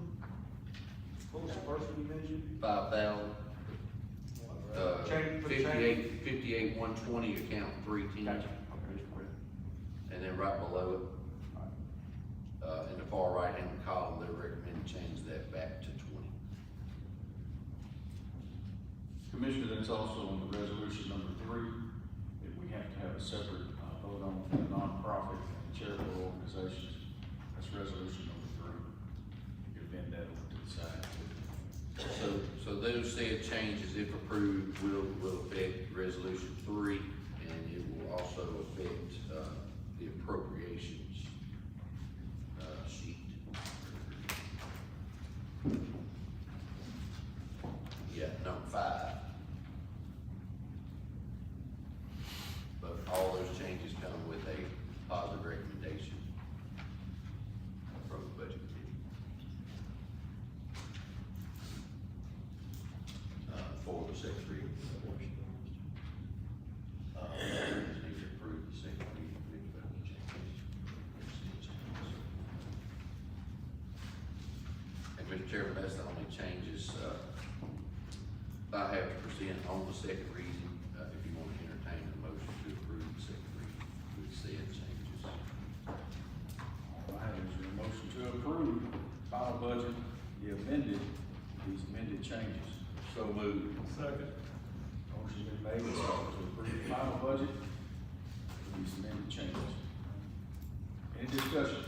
What was the first one you mentioned? 5,000. Change for the 58,120 account 310. Gotcha. And then right below it, in the far right hand column, they're recommending change that back to 20. Commissioner, that's also on the resolution number 3, that we have to have a separate vote on for the nonprofit and charitable organizations. That's resolution number 3. You can bend that over to the side. So those said changes, if approved, will affect resolution 3, and it will also affect, the appropriations, sheet. Yeah, number 5. But all those changes come with a positive recommendation from the budget committee. For the second reading. Just need to approve the second reading with the changes. And Mr. Chairman, that's the only changes, I have to present on the second reading, if you want to entertain a motion to approve the second reading with said changes. All right, is there a motion to approve final budget, these amended changes? So moved. Second. Motion been made and seconded to approve the final budget with these amended changes. Any discussion?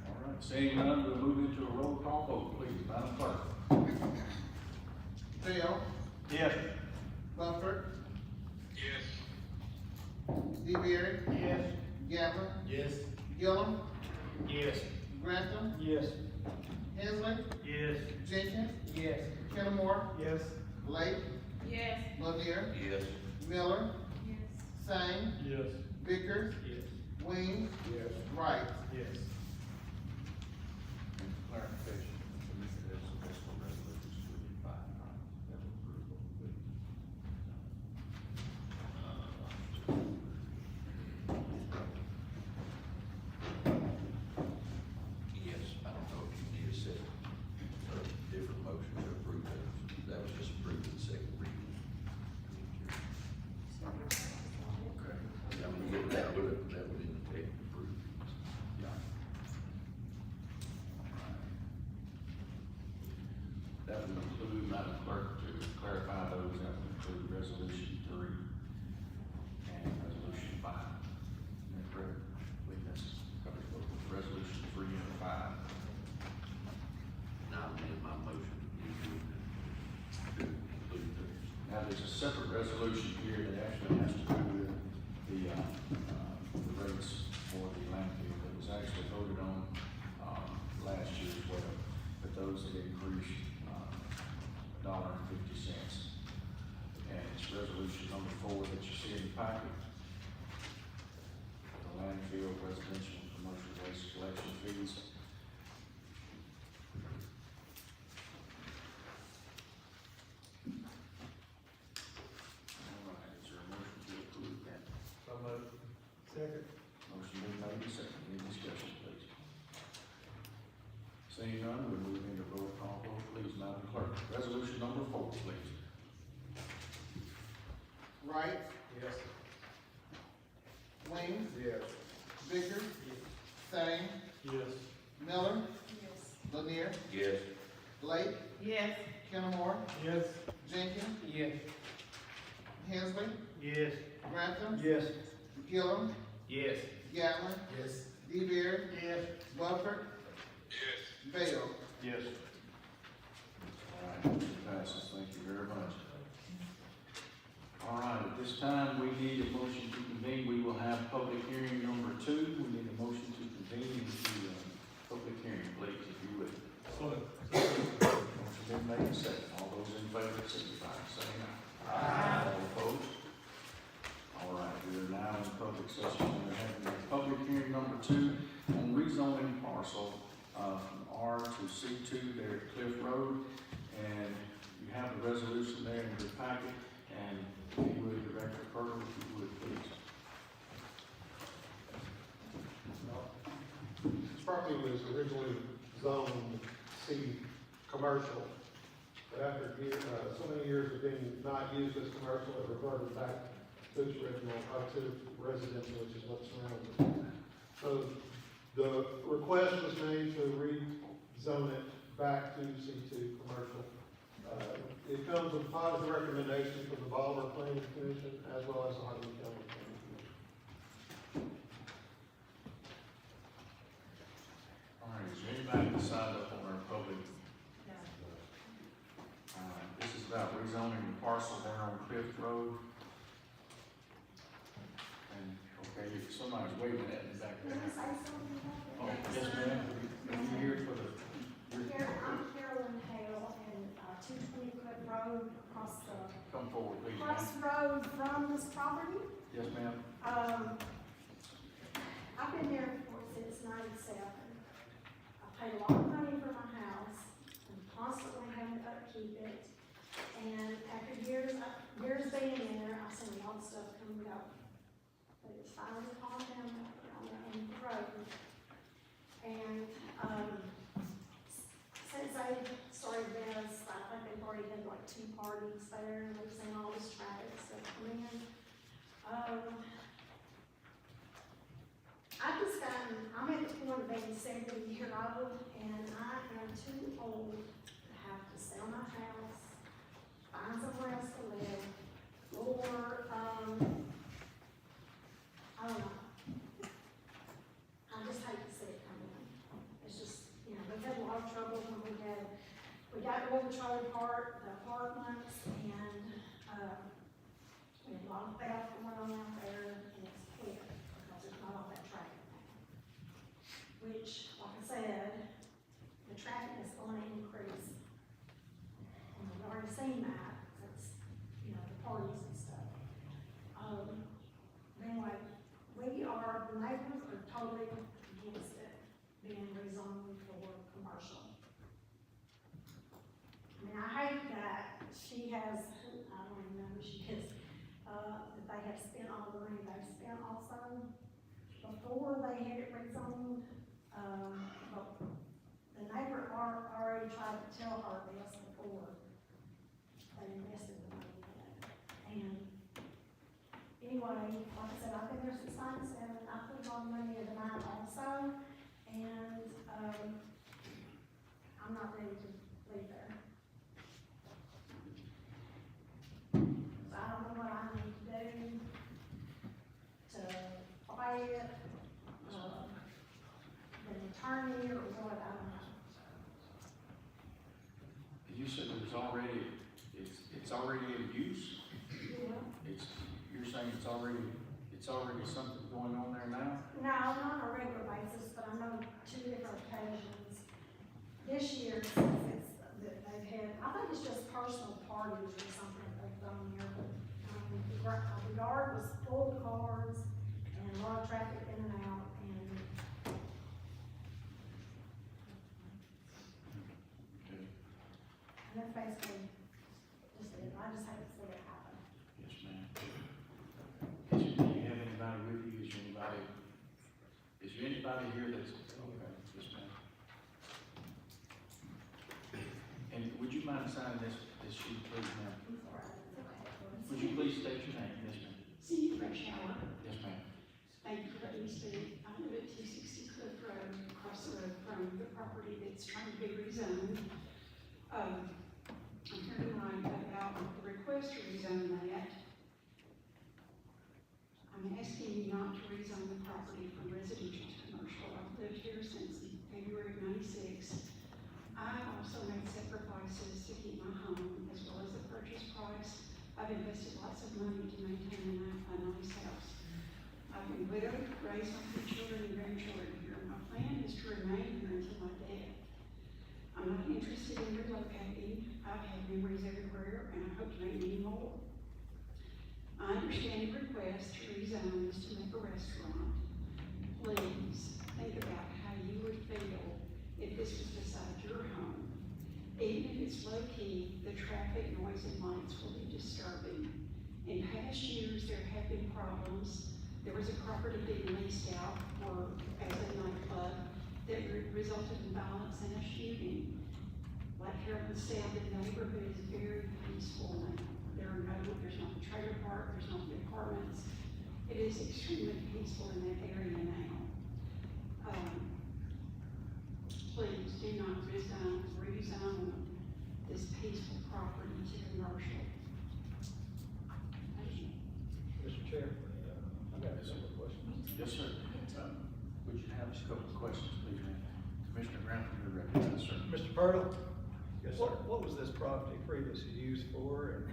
All right, seeing none, we'll move into a roll call vote, please, Madam Clerk. Bell, Yes. Buford, Yes. DeBerry, Yes. Gabbard, Yes. Gillum, Yes. Grantham, Yes. Hensley, Yes. Jenkins, Yes. Kenmore, Yes. Blake, Yes. Lanier, Yes. Miller, Yes. Sane, Yes. Vickers, Yes. Wing, Yes. Wright. Yes. Clarification, Commissioner, that's would include, Madam Clerk, to clarify those, that would include resolution 3 and resolution 5. Isn't that correct? I believe that's covers both resolution 3 and 5. Now, I'll amend my motion to include those. Now, there's a separate resolution here that actually has to do with the rates for the landfill that was actually voted on, last year as well. But those that increased, $1.50. And it's resolution number 4 that you see in the packet. The landfill residential and commercial waste collection fees. All right, is there a motion to approve that? So moved. Second. Motion been made and seconded. Any discussion, please? Seeing none, we move into roll call vote, please, Madam Clerk. Resolution number 4, please. Wright, Yes. Wing, Yes. Bicker, Thane, Yes. Miller, Yes. Lanier, Yes. Blake, Yes. Kennemore, Yes. Jenkins, Yes. Hensley, Yes. Grantham, Yes. Gillum, Yes. Gatlin, Yes. DeBeer, Yes. Bufford, Bale. Yes. All right, motion passes. Thank you very much. All right, at this time, we need a motion to convene. We will have public hearing number 2. We need a motion to convene into public hearing, please, if you would. Motion been made and seconded. All those in favor, signify by saying aye. All opposed? All right, we are now in public session. We're having a public hearing number 2 on rezoning parcel from R to C2 there at Cliff Road. And you have the resolution there in your packet. And if you would, Director Carter, if you would, please. This property was originally zoned C commercial, but after so many years of being not used as commercial, it reverted back to its original, to residential, which is what surrounds it. So the request was made to rezone it back to C2 commercial. It comes with positive recommendation from the Bolivar Planning Commission as well as the Hardeman County Planning Commission. All right, is there anybody that signed up on our public? All right, this is about rezoning the parcel there on Cliff Road. And, okay, if somebody's waving at me back there. Oh, yes, ma'am. Are you here for the? I'm Carolyn Hale, and 220 Cliff Road, across the Come forward, please, ma'am. road from this property. Yes, ma'am. I've been there since '97. I paid a lot of money for my house, and constantly having to upkeep it. And after years being in there, I've seen a lot of stuff come and go. But it's finally calmed down on the end of the road. And, since I started this, I think they've already had like 2 parties there, and we've seen all this traffic stuff come in. I'm at the point of being 70 years old, and I am too old to have to sell my house, find somewhere else to live, or, I don't know. I just hate to see it come in. It's just, you know, we've had a lot of trouble when we got the old trailer park, the apartments, and, we had a lot of theft going on out there, and it's clear, because there's not all that traffic now. Which, like I said, the traffic is going to increase. And we've already seen that, since, you know, the parties and stuff. Anyway, the neighbors are totally against it being rezoned for commercial. I mean, I hate that she has, I don't even know who she is, that they have spent all the money they've spent also. Before they had it rezoned, but the neighbor already tried to tell her this before they invested the money in it. And anyway, like I said, I've been there since '97. I put a lot of money into mine also, and I'm not ready to leave there. attorney or what, I don't know. You said it was already, it's already in use? Yeah. You're saying it's already something going on there now? No, not on a regular basis, but I know 2 different occasions this year since it's, that they've had, I think it's just personal parties or something they've done here. The yard was full of cars and a lot of traffic in and out, and Okay. that's basically just it. I just hate to see it happen. Yes, ma'am. Do you have anybody with you? Is there anybody here that's, okay, yes, ma'am. And would you mind signing this sheet, please, ma'am? Would you please state your name? Yes, ma'am. Cindy Freshour. Yes, ma'am. Thank you for letting me speak. I live at 260 Cliff Road, across the road from the property that's trying to be rezoned. I'm here tonight about the request to rezone that. I'm asking you not to rezone the property from residential to commercial. I've lived here since February of '96. I also made sacrifices to keep my home as well as the purchase price. I've invested lots of money to maintain a nice house. I've been widowed, raised my 2 children and grandchildren here. My plan is to remain here until my death. I'm not interested in relocating. I've had memories everywhere, and I hope to make many more. I understand the request to rezone is to make a restaurant. Please think about how you would feel if this was beside your home. Even if it's low-key, the traffic, noise, and lights will be disturbing. In past years, there have been problems. There was a property being leased out as a nightclub that resulted in violence and a shooting. Like Carolyn said, the neighborhood is very peaceful now. There's not the trailer park, there's not the apartments. It is extremely peaceful in that area now. Please do not rezone this peaceful property to commercial. Thank you. Mr. Chair, I've got a couple of questions. Yes, sir. Would you have us a couple of questions, please, ma'am? Commissioner Grantham, you're recognized, sir. Mr. Purtle? Yes, sir. What was this property previously used for, and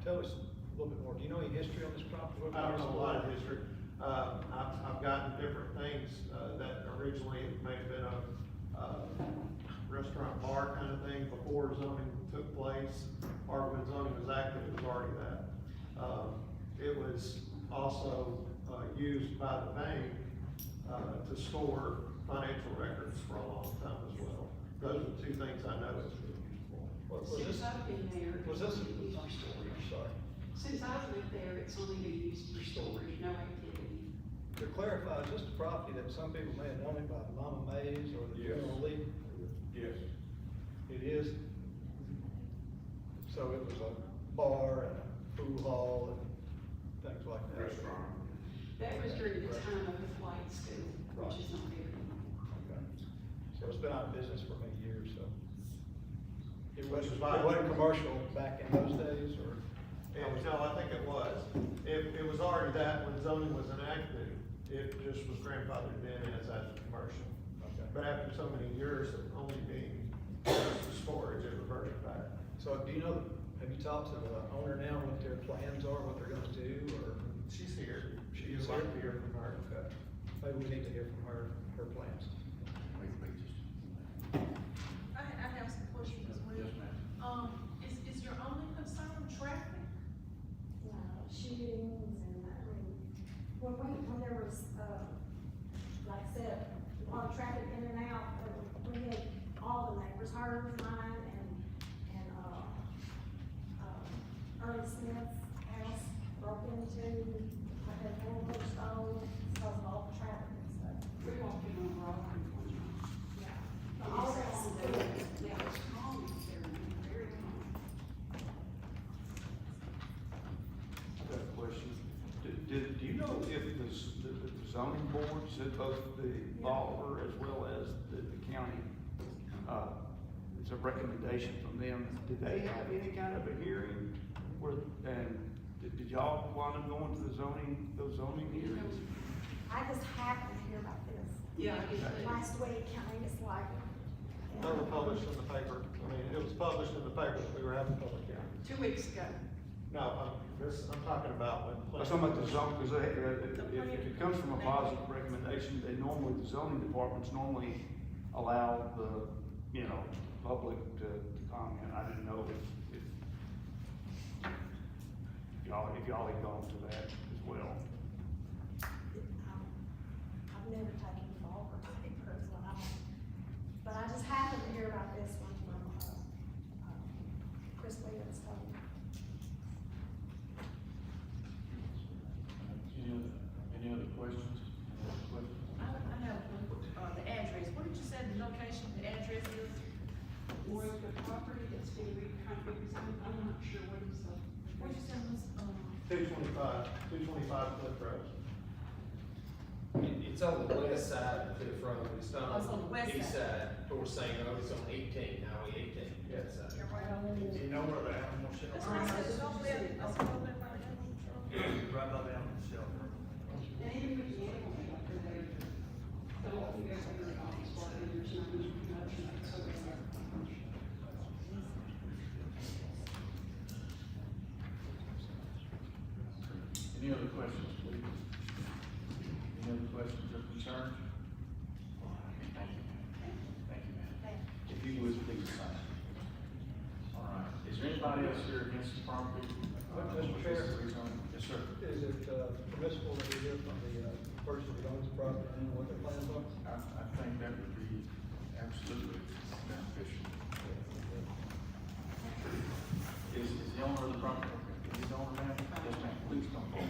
tell us a little bit more. Do you know any history on this property? I don't know a lot of history. I've gotten different things, that originally it may have been a restaurant bar kind of thing before zoning took place, or when zoning was active, it was already that. It was also, used by the bank, to store financial records for a long time as well. Those are the 2 things I know it's been used for. Since I've been there, Was it's this? only used for storage. Sorry. Since I've lived there, it's only been used for storage, no activity. To clarify, is this the property that some people may have known it by Mama Mays or the Yes. General Lee? Yes. It is. So it was a bar and a pool hall and things like that. Restaurant. That was during the time of the flight school, which is not there anymore. Okay. So it's been out of business for many years, so. It Which is wasn't, fine. it wasn't commercial back in those days, or? No, I think it was. It was already that when zoning was enacted, it just was grandfathered in as a commercial. Okay. But after so many years of only being storage, it reverted back. So do you know, have you talked to the owner now, what their plans are, what they're gonna do, or? She's here. She You'd is like here? to hear from her. Okay. Maybe we need to hear from her plans. Wait, just. I have some questions as well. Yes, ma'am. Is your only concern traffic? Shootings and, when there was, like I said, a lot of traffic in and out, we had all the neighbors, hers, mine, and Earl Smith's house broke into, I had 4 more stolen because of all the traffic and stuff. We walked in on Broadway one time. Yeah. But All all that that, stuff. now it's calm out there, now, very calm. I've got a question. Do you know if the zoning boards, that both the Bolivar as well as the county, it's a recommendation from them, did they have any kind of a hearing where, and did y'all wind up going to those zoning hearings? I just happened to hear about this. Yeah, I get that. last week, I mean, it's like. They were published in the paper, I mean, it was published in the paper that we were having a public hearing. 2 weeks ago. No, I'm talking about when. I'm talking about the zone, because if it comes from a positive recommendation, they normally, the zoning departments normally allow the, public to comment. I didn't know if y'all had gone to that as well. I've never taken the ball for my papers, but I just happened to hear about this one from, Chris Williams told me. Any other questions? I have one, the address, what did you say the location, the address is? Or the property that's being represented, I'm not sure what is the. What you said was, 225 Cliff Road. It's on the west side of Cliff Road, it's not Oh, it's on the west east side. side, towards St. Road, it's on 18, Highway 18, that side. Do you know where the animal shelter That's right, is? it's over there, that's over there by the animal shelter. Right by the animal shelter. And even with the animal shelter, they don't think there's any office for it, there's not much promotion, so it's like. Any other questions, please? Any other questions or concerns? Thank you. Thank you, ma'am. If you would, please sign. All right, is there anybody else here against the property? Mr. Chair. Yes, sir. Is it permissible to hear from the person who owns the property and what their plans are? I think that would be absolutely beneficial. Is the owner of the property, is the owner, ma'am? Yes, ma'am, please come forward.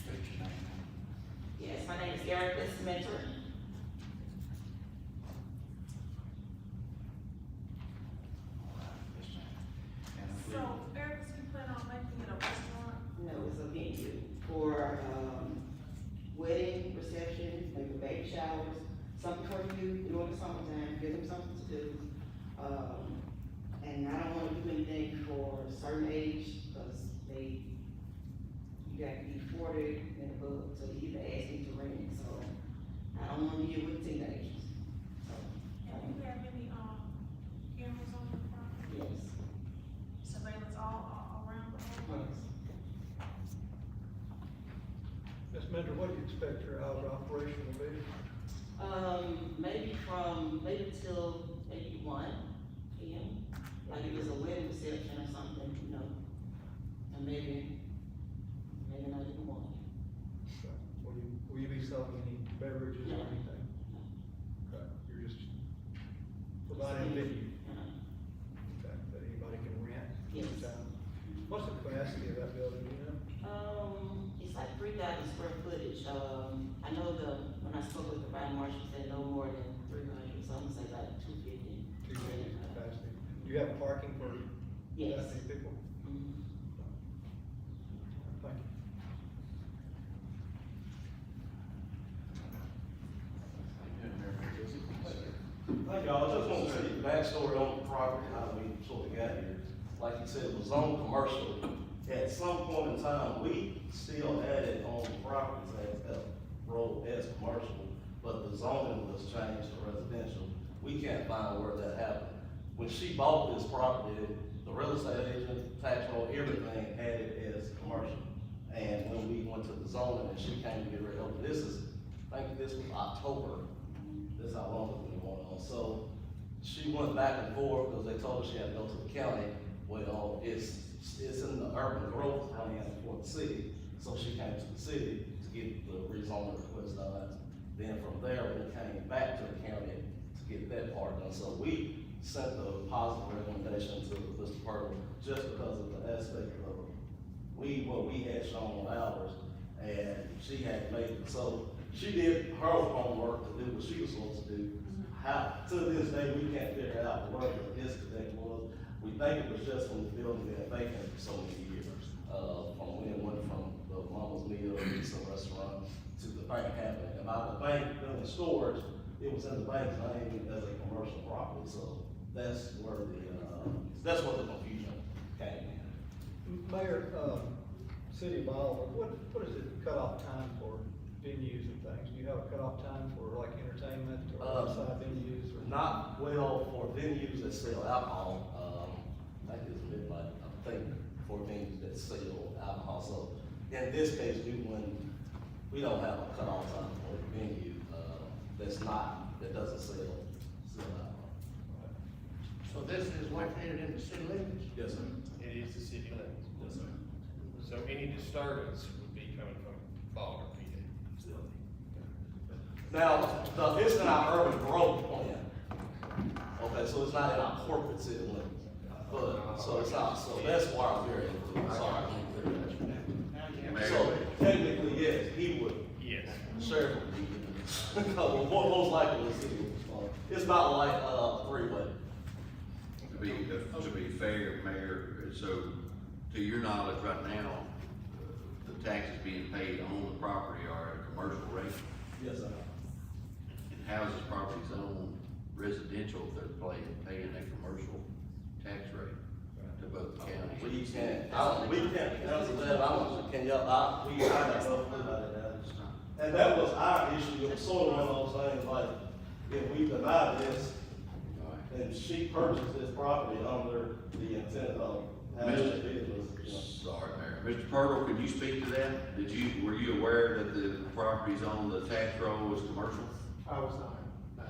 State your name. Yes, my name is Erica Smith. Yes, ma'am. And I So, believe, Eric, so you plan on making it a restaurant? No, it's a venue for, wedding, reception, maybe baby showers, something for you during the summertime, give them something to do. And I don't wanna do anything for a certain age, cause you got to be 40 and above, so they either ask me to rent it, so I don't wanna deal with teenagers. So, And do you have any, cameras on the property? yes, Surveillance all around the whole yes. Ms. Mender, what do you expect your hours of operation will be? Maybe till maybe 1 p.m. Like if it's a wedding reception or something, and maybe not even 1. Will you be selling any beverages or No. anything? Okay, you're just providing a venue, okay, that anybody can rent? Yes. What's the capacity of that building, do you know? It's like 3,000 square footage. I know when I spoke with the fire marshal, said no more than 300, so I'm gonna say like 250. 250 capacity. Do you have parking for Yes. that many people? Mhm. Thank you. Thank y'all, I just want to see the backstory on the property, how we sort of got here. Like you said, it was on commercial. At some point in time, we still had it on the property as road as commercial, but the zoning was changed to residential. We can't find where that happened. When she bought this property, the real estate agent, tax roll, everything had it as commercial. And when we went to the zoning and she came to get rid of it, this is, I think this was October. This is how long it's been going on. So she went back and forth because they told her she had to go to the county. Well, it's in the urban growth plan for the city. So she came to the city to get the rezoning request done. Then from there, we came back to the county to get that part done. So we sent the positive recommendation to Mr. Purtle just because of the aspect of what we had shown on ours, and she had made it. So she did her homework to do what she was supposed to do. How, to this day, we can't figure out where the disconnect was. We think it was just from the building being vacant so many years. From when it went from the Mama's Meal, pizza restaurant, to the bank happening. And by the bank building storage, it was in the bank's name as a commercial property, so that's where that's what the confusion came in. Mayor, City of Bolivar, what is the cutoff time for venues and things? Do you have a cutoff time for like entertainment or outside venues? Or? Not well for venues that sell alcohol, I think it's midnight, I think, for venues that sell alcohol. So in this case, we don't have a cutoff time for a venue, that doesn't sell alcohol. So this is located in the city limits? Yes, sir. It is the city limits. Yes, sir. So any disturbance would be coming from Bolivar, PA. Now, it's in our urban growth plan. Okay, so it's not in our corporate city limits. But, so it's not, so that's why I'm very, sorry. So technically, yes, he would. Yes. Sheriff would be. Well, most likely the city would. It's not like, three-way. To be fair, Mayor, so to your knowledge right now, the taxes being paid on the property are at a commercial rate? Yes, sir. And how is this property zoned residential if they're paying a commercial tax rate to both counties? We can't answer that, can y'all, I got no clue about it. And that was our issue, it was sort of one of those things like, if we deny this, and she purchased this property under the intent of having a business. Sorry, Mayor. Mr. Purtle, could you speak to that? Were you aware that the properties on the tax roll was commercial? I was not, no.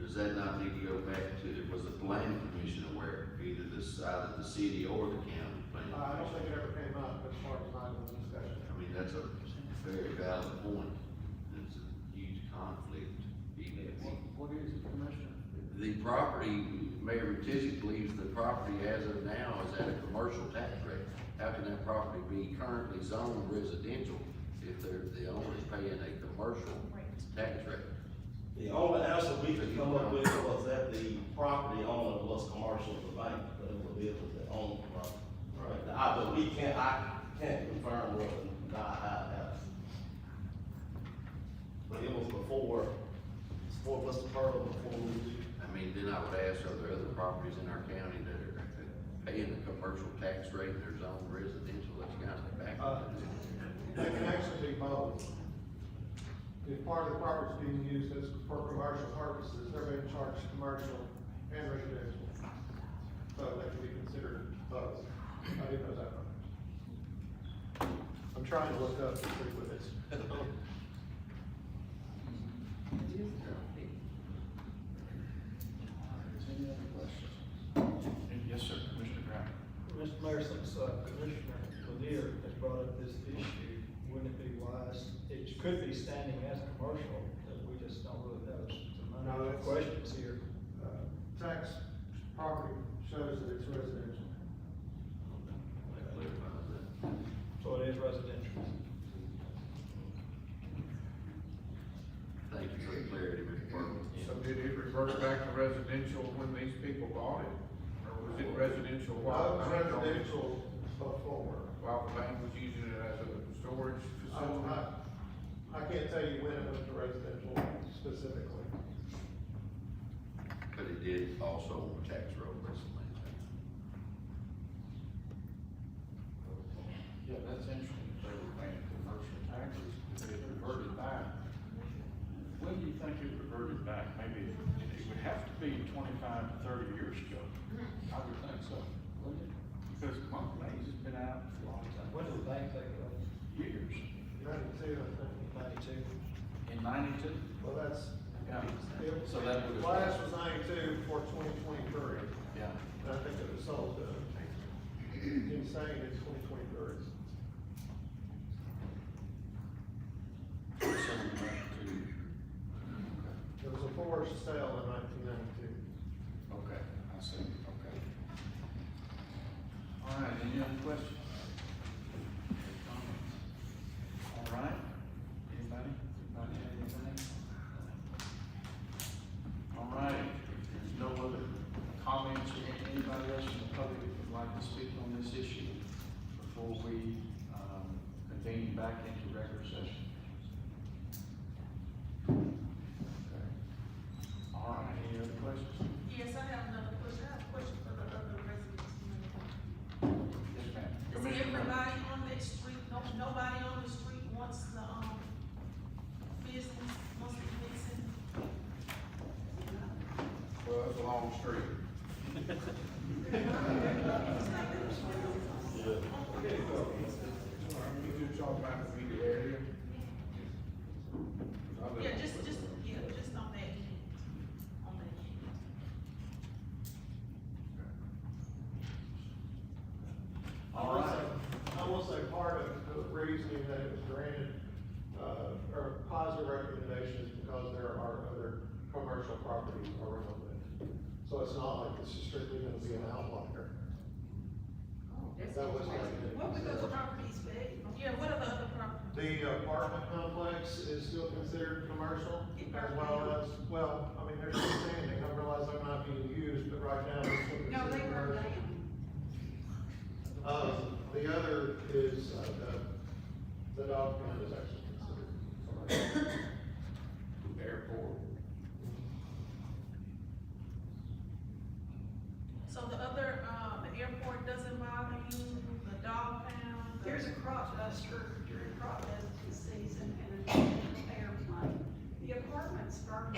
Does that not need to go back to, was the planning commission aware, either the city or the county planning? I don't think it ever came up as far as my discussion. I mean, that's a very valid point. It's a huge conflict. What is it, Commissioner? The property, Mayor Retizic believes the property as of now is at a commercial tax rate. How can that property be currently zoned residential if the owner is paying a commercial tax rate? The only answer we could come up with was that the property owner was commercial, the bank, but it was the owner property. Right. But I can't confirm or deny how it happened. But it was before Mr. Pearl, before we. I mean, then I would ask, are there other properties in our county that are paying a commercial tax rate and they're zoned residential? That's kind of back. They can actually be both. If part of the property is being used as for commercial purposes, they're being charged commercial and residential. So they can be considered both. I didn't know that much. I'm trying to look up to see what it's. Any other questions? Yes, sir, Commissioner Brown. Mr. Mayor, since Commissioner Lanier has brought up this issue, wouldn't it be wise, it could be standing as commercial, but we just don't really know some No, that's- questions here. Tax property shows that it's residential. That clarifies that. So it is residential. Thank you for the clarity, Mr. Purtle. So did it revert back to residential when these people bought it? Or was it residential while the bank owned it? Residential before. While the bank was using it as a storage facility? I can't tell you when it went to residential specifically. But it did also on the tax roll recently. Yeah, that's interesting, if they were paying commercial taxes, if it reverted back. When do you think it reverted back? Maybe it would have to be 25 to 30 years ago. I would think so, wouldn't it? Because Monk Mays has been out for a long time. When did the bank take it over? Years. 92, I think. 92. In 92? Well, that's. Yeah. So that would have. Last was 92 for 2023. Yeah. And I think it was sold, insane in 2023. There was a forced sale in 1992. Okay, I see, okay. All right, any other questions? All right, anybody have anything? All right, if there's no other comments, or anybody else in the public that would like to speak on this issue? convene back into regular session. Okay. All right, any other questions? Yes, I have another question. I have a question for the other residents. Yes, ma'am. Is Commissioner Brown. everybody on that street, nobody on the street wants the, business, wants the business? Well, it's a long street. You just talk about the media area. Yeah, just on that end, on that end. All right. I will say part of the reasoning that it was granted, or positive recommendation is because there are other commercial properties around it. So it's not like this is strictly gonna be an outlier. That was like. What were those properties, babe? Yeah, what are the other properties? The apartment complex is still considered commercial, as well as, well, I mean, they're still standing, I realize they're not being used, but right now they're still No, they considered were commercial. The other is, the dog pound is actually considered commercial. Airport. So the other, the airport doesn't bother you, the dog pound? There's a crop duster during crop dusting season and a traditional airplane. The apartments are.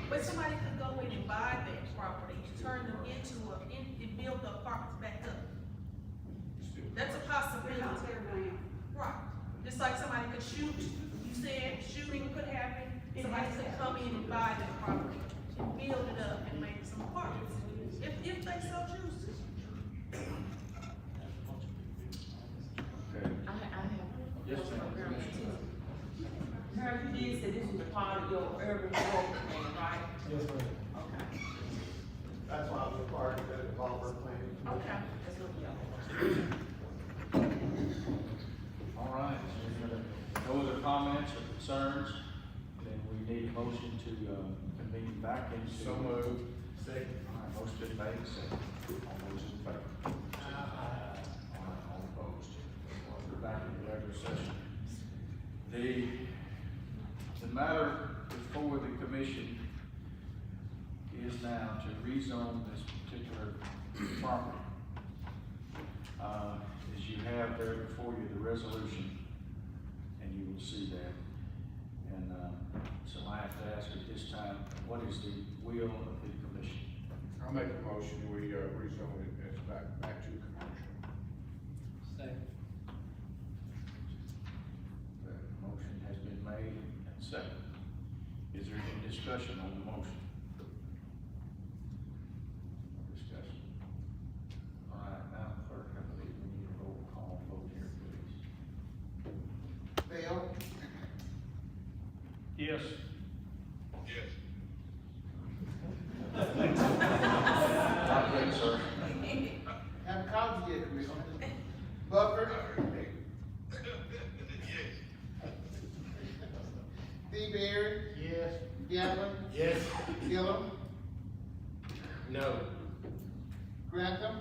But somebody could go in and buy that property, turn them into and build the apartments back up. That's a They're possibility. not there now. Right, just like somebody could shoot, you said shooting could happen, somebody could come in and buy that property and build it up and make some apartments, if they so choose to. Okay. I have. Yes, ma'am. Commissioner. Mayor, you did say this was a part of your urban growth plan, right? Yes, ma'am. Okay. That's why I'm required to go to developer planning. Okay, that's what we are. All right, no other comments or concerns, then we need a motion to, convene back into. So moved. Second. All right, motion been made, second. All those in favor? All right, all opposed. We're back in regular session. The matter before the commission is now to rezone this particular property. As you have there before you, the resolution, and you will see that. And, so I have to ask at this time, what is the will of the commission? I'll make a motion, we, rezone it as back to commercial. Second. The motion has been made and seconded. Is there any discussion on the motion? No discussion. All right, now, clerk, I believe we need a roll call vote here, please. Bill? Yes. Not yet, sir. Have coffee yet, Commissioner? Buffer? D-Berry? Yes. Galvin? Yes. Gillum? No. Grantham?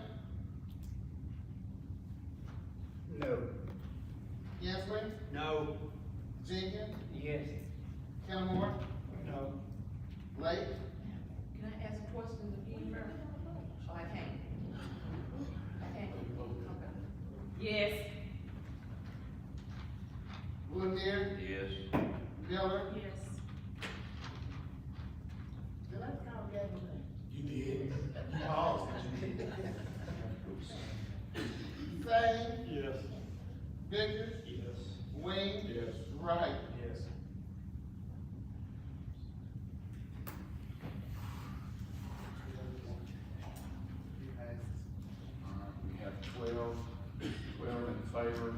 No. Yesler? No. Jenkins? Yes. Kenmore? No. Lake? Can I ask a question again, Mayor? Oh, I can't. I can't. Okay. Yes. Woodyear? Yes. Miller? Yes. Did I call Gavin name? You did. You paused, did you? Sane? Yes. Vickers? Yes. Wayne? Yes. Wright? Yes. All right, we have 12 in favor.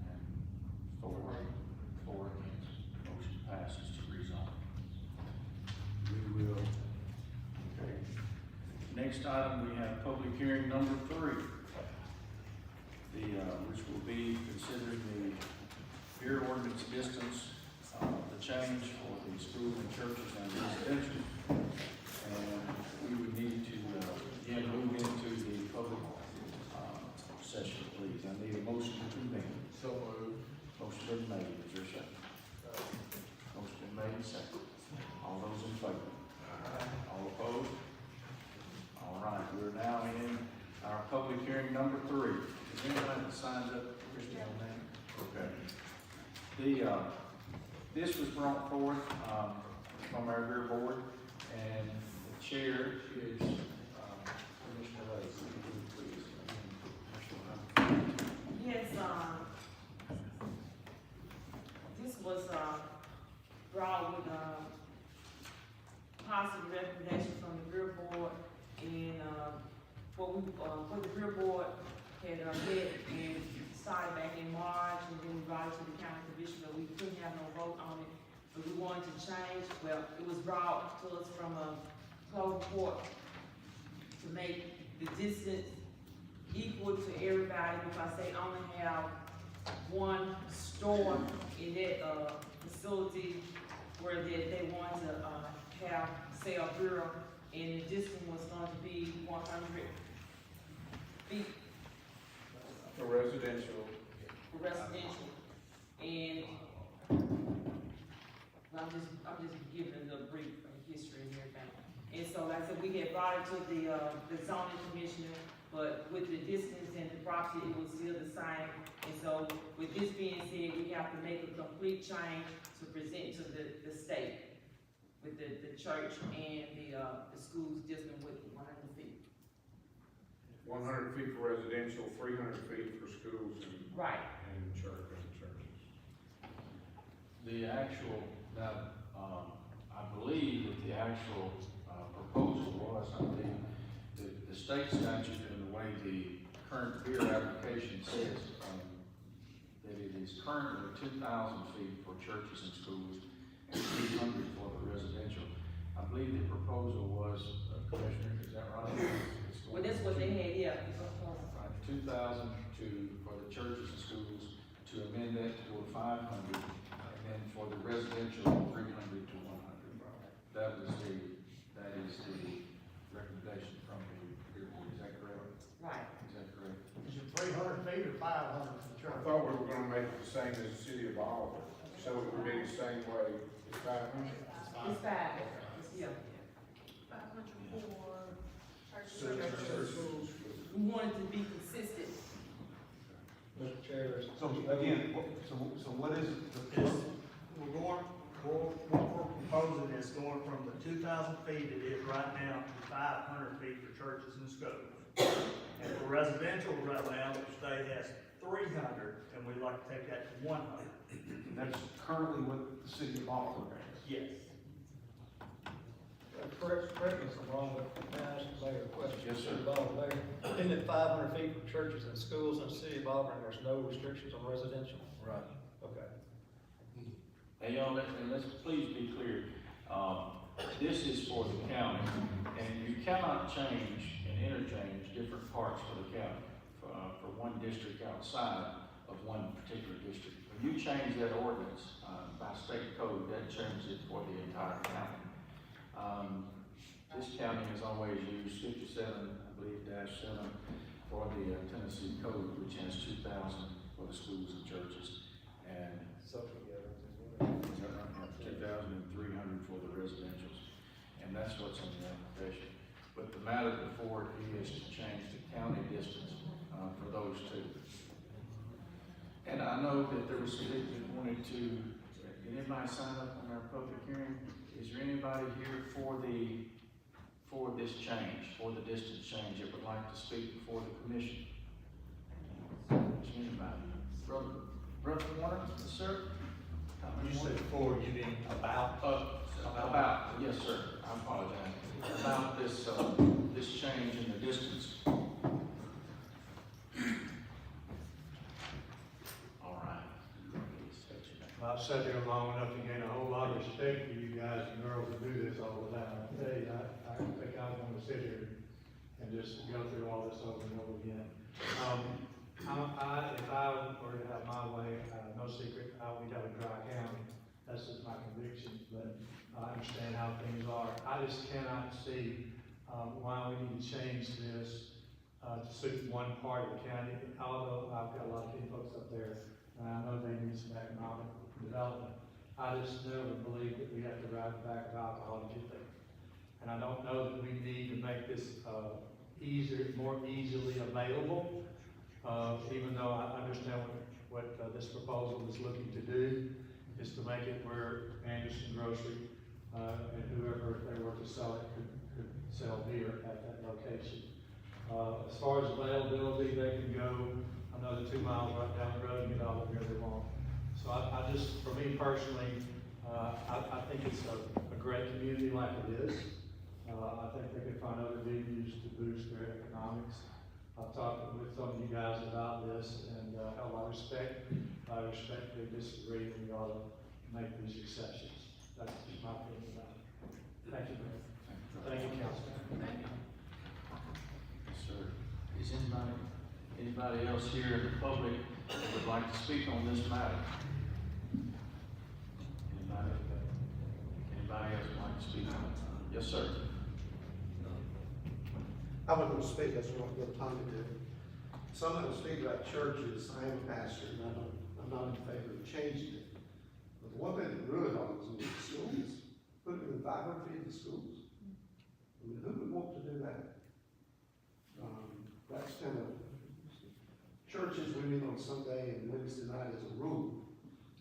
And four against. Motion passes to rezone. We will, okay. Next item, we have public hearing number 3. Which will be considering the beer ordinance distance, the change for the school and churches and residential. And we would need to, again, move into the public, session, please. I need a motion to convene. So moved. Motion been made, is there a second? Motion been made and second. All those in favor? All opposed? All right, we're now in our public hearing number 3. Is anybody that signs up, Christie, on that? Okay. This was brought forth, from our rear board, and the chair is, Commissioner Lacy, please. Yes, this was, brought with, positive recommendation from the rear board, and, what the rear board had, met and started back in March, and then we brought it to the county commission, but we couldn't have no vote on it, but we wanted to change, well, it was brought to us from a code court to make the distance equal to everybody, because they only have one store in that, facility where they want to, have, say, a bureau, and the distance was going to be 100 feet For residential. for residential, and I'm just giving a brief history and everything. And so, like I said, we had brought it to the zoning commissioner, but with the distance and the property, it was still the same. And so, with this being said, we have to make a complete change to present to the state with the church and the schools distant with 100 feet. 100 feet for residential, 300 feet for schools and. Right. And churches. The actual, now, I believe that the actual, proposal was, I believe, the state statute and the way the current beer application says, that it is currently 2,000 feet for churches and schools and 300 for the residential. I believe the proposal was, Commissioner, is that right? Well, that's what they had, yeah. Right, 2,000 for the churches and schools, to amend that to a 500, and then for the residential, 300 to 100. That is the recommendation from the beer board, is that correct? Right. Is that correct? Is it 300 feet or 500 for the I church? thought we were gonna make it the same as the city of Oliver, so it would be the same way as 500. It's 5, yeah. 500 for Churches. We wanted to be consistent. Mr. Chair, So again, so what is the? What we're proposing is going from the 2,000 feet it is right now to 500 feet for churches and schools. And for residential right now, the state has 300, and we'd like to take that to 100. That's currently what the city of Oliver has. Yes. correct me if I'm wrong, but may I ask the mayor a question? Yes, sir. Mayor, isn't it 500 feet for churches and schools in the city of Auburn, and there's no restrictions on residential? Right. Okay. And y'all, and let's please be clear, this is for the county, and you cannot change and interchange different parts for the county, for one district outside of one particular district. When you change that ordinance, by state code, that changes it for the entire county. This county has always used 57, I believe, -7 for the Tennessee code, which has 2,000 for the schools and churches, and So together. 2,000 and 300 for the residentials, and that's what's on the application. But the matter before it is to change the county distance, for those two. And I know that there was some people that wanted to, did anybody sign up on our public hearing? Is there anybody here for this change, for the distance change, that would like to speak before the commission? Is anybody? Brother Warner, yes, sir? You said before, you mean about? About, yes, sir, I apologize. About this, this change in the distance. All right. I've sat there long enough to gain a whole lot of respect for you guys and girls who do this all the time. I tell you, I don't think I was gonna sit here and just go through all this over and over again. If I were to have my way, no secret, we'd have a dry county. That's just my conviction, but I understand how things are. I just cannot see, why we need to change this to suit one part of the county, although I've got a lot of key folks up there, and I know they need some economic development. I just never believe that we have to ride the back of alcohol to get there. And I don't know that we need to make this, more easily available, even though I understand what this proposal is looking to do, is to make it where Anderson Grocery, and whoever, if they were to sell it, could sell beer at that location. As far as availability, they can go another 2 miles right down the road and get all the beer they want. So I just, for me personally, I think it's a great community like it is. I think they could find other venues to boost their economics. I've talked with some of you guys about this, and how I respectfully disagree, and we ought to make these exceptions. That's just my opinion about it. Thank you, Mayor. Thank you, Council. Yes, sir. Is anybody else here in the public that would like to speak on this matter? Anybody else would like to speak on it? Yes, sir. I wasn't going to speak, that's what I'm going to time to do. So I'm not going to speak about churches. I am a pastor, and I'm not in favor of changing it. But the one thing that really bothers me is schools. Put it in 500 feet of the schools. I mean, who would want to do that? That's kind of, churches we meet on Sunday and Wednesday night as a rule.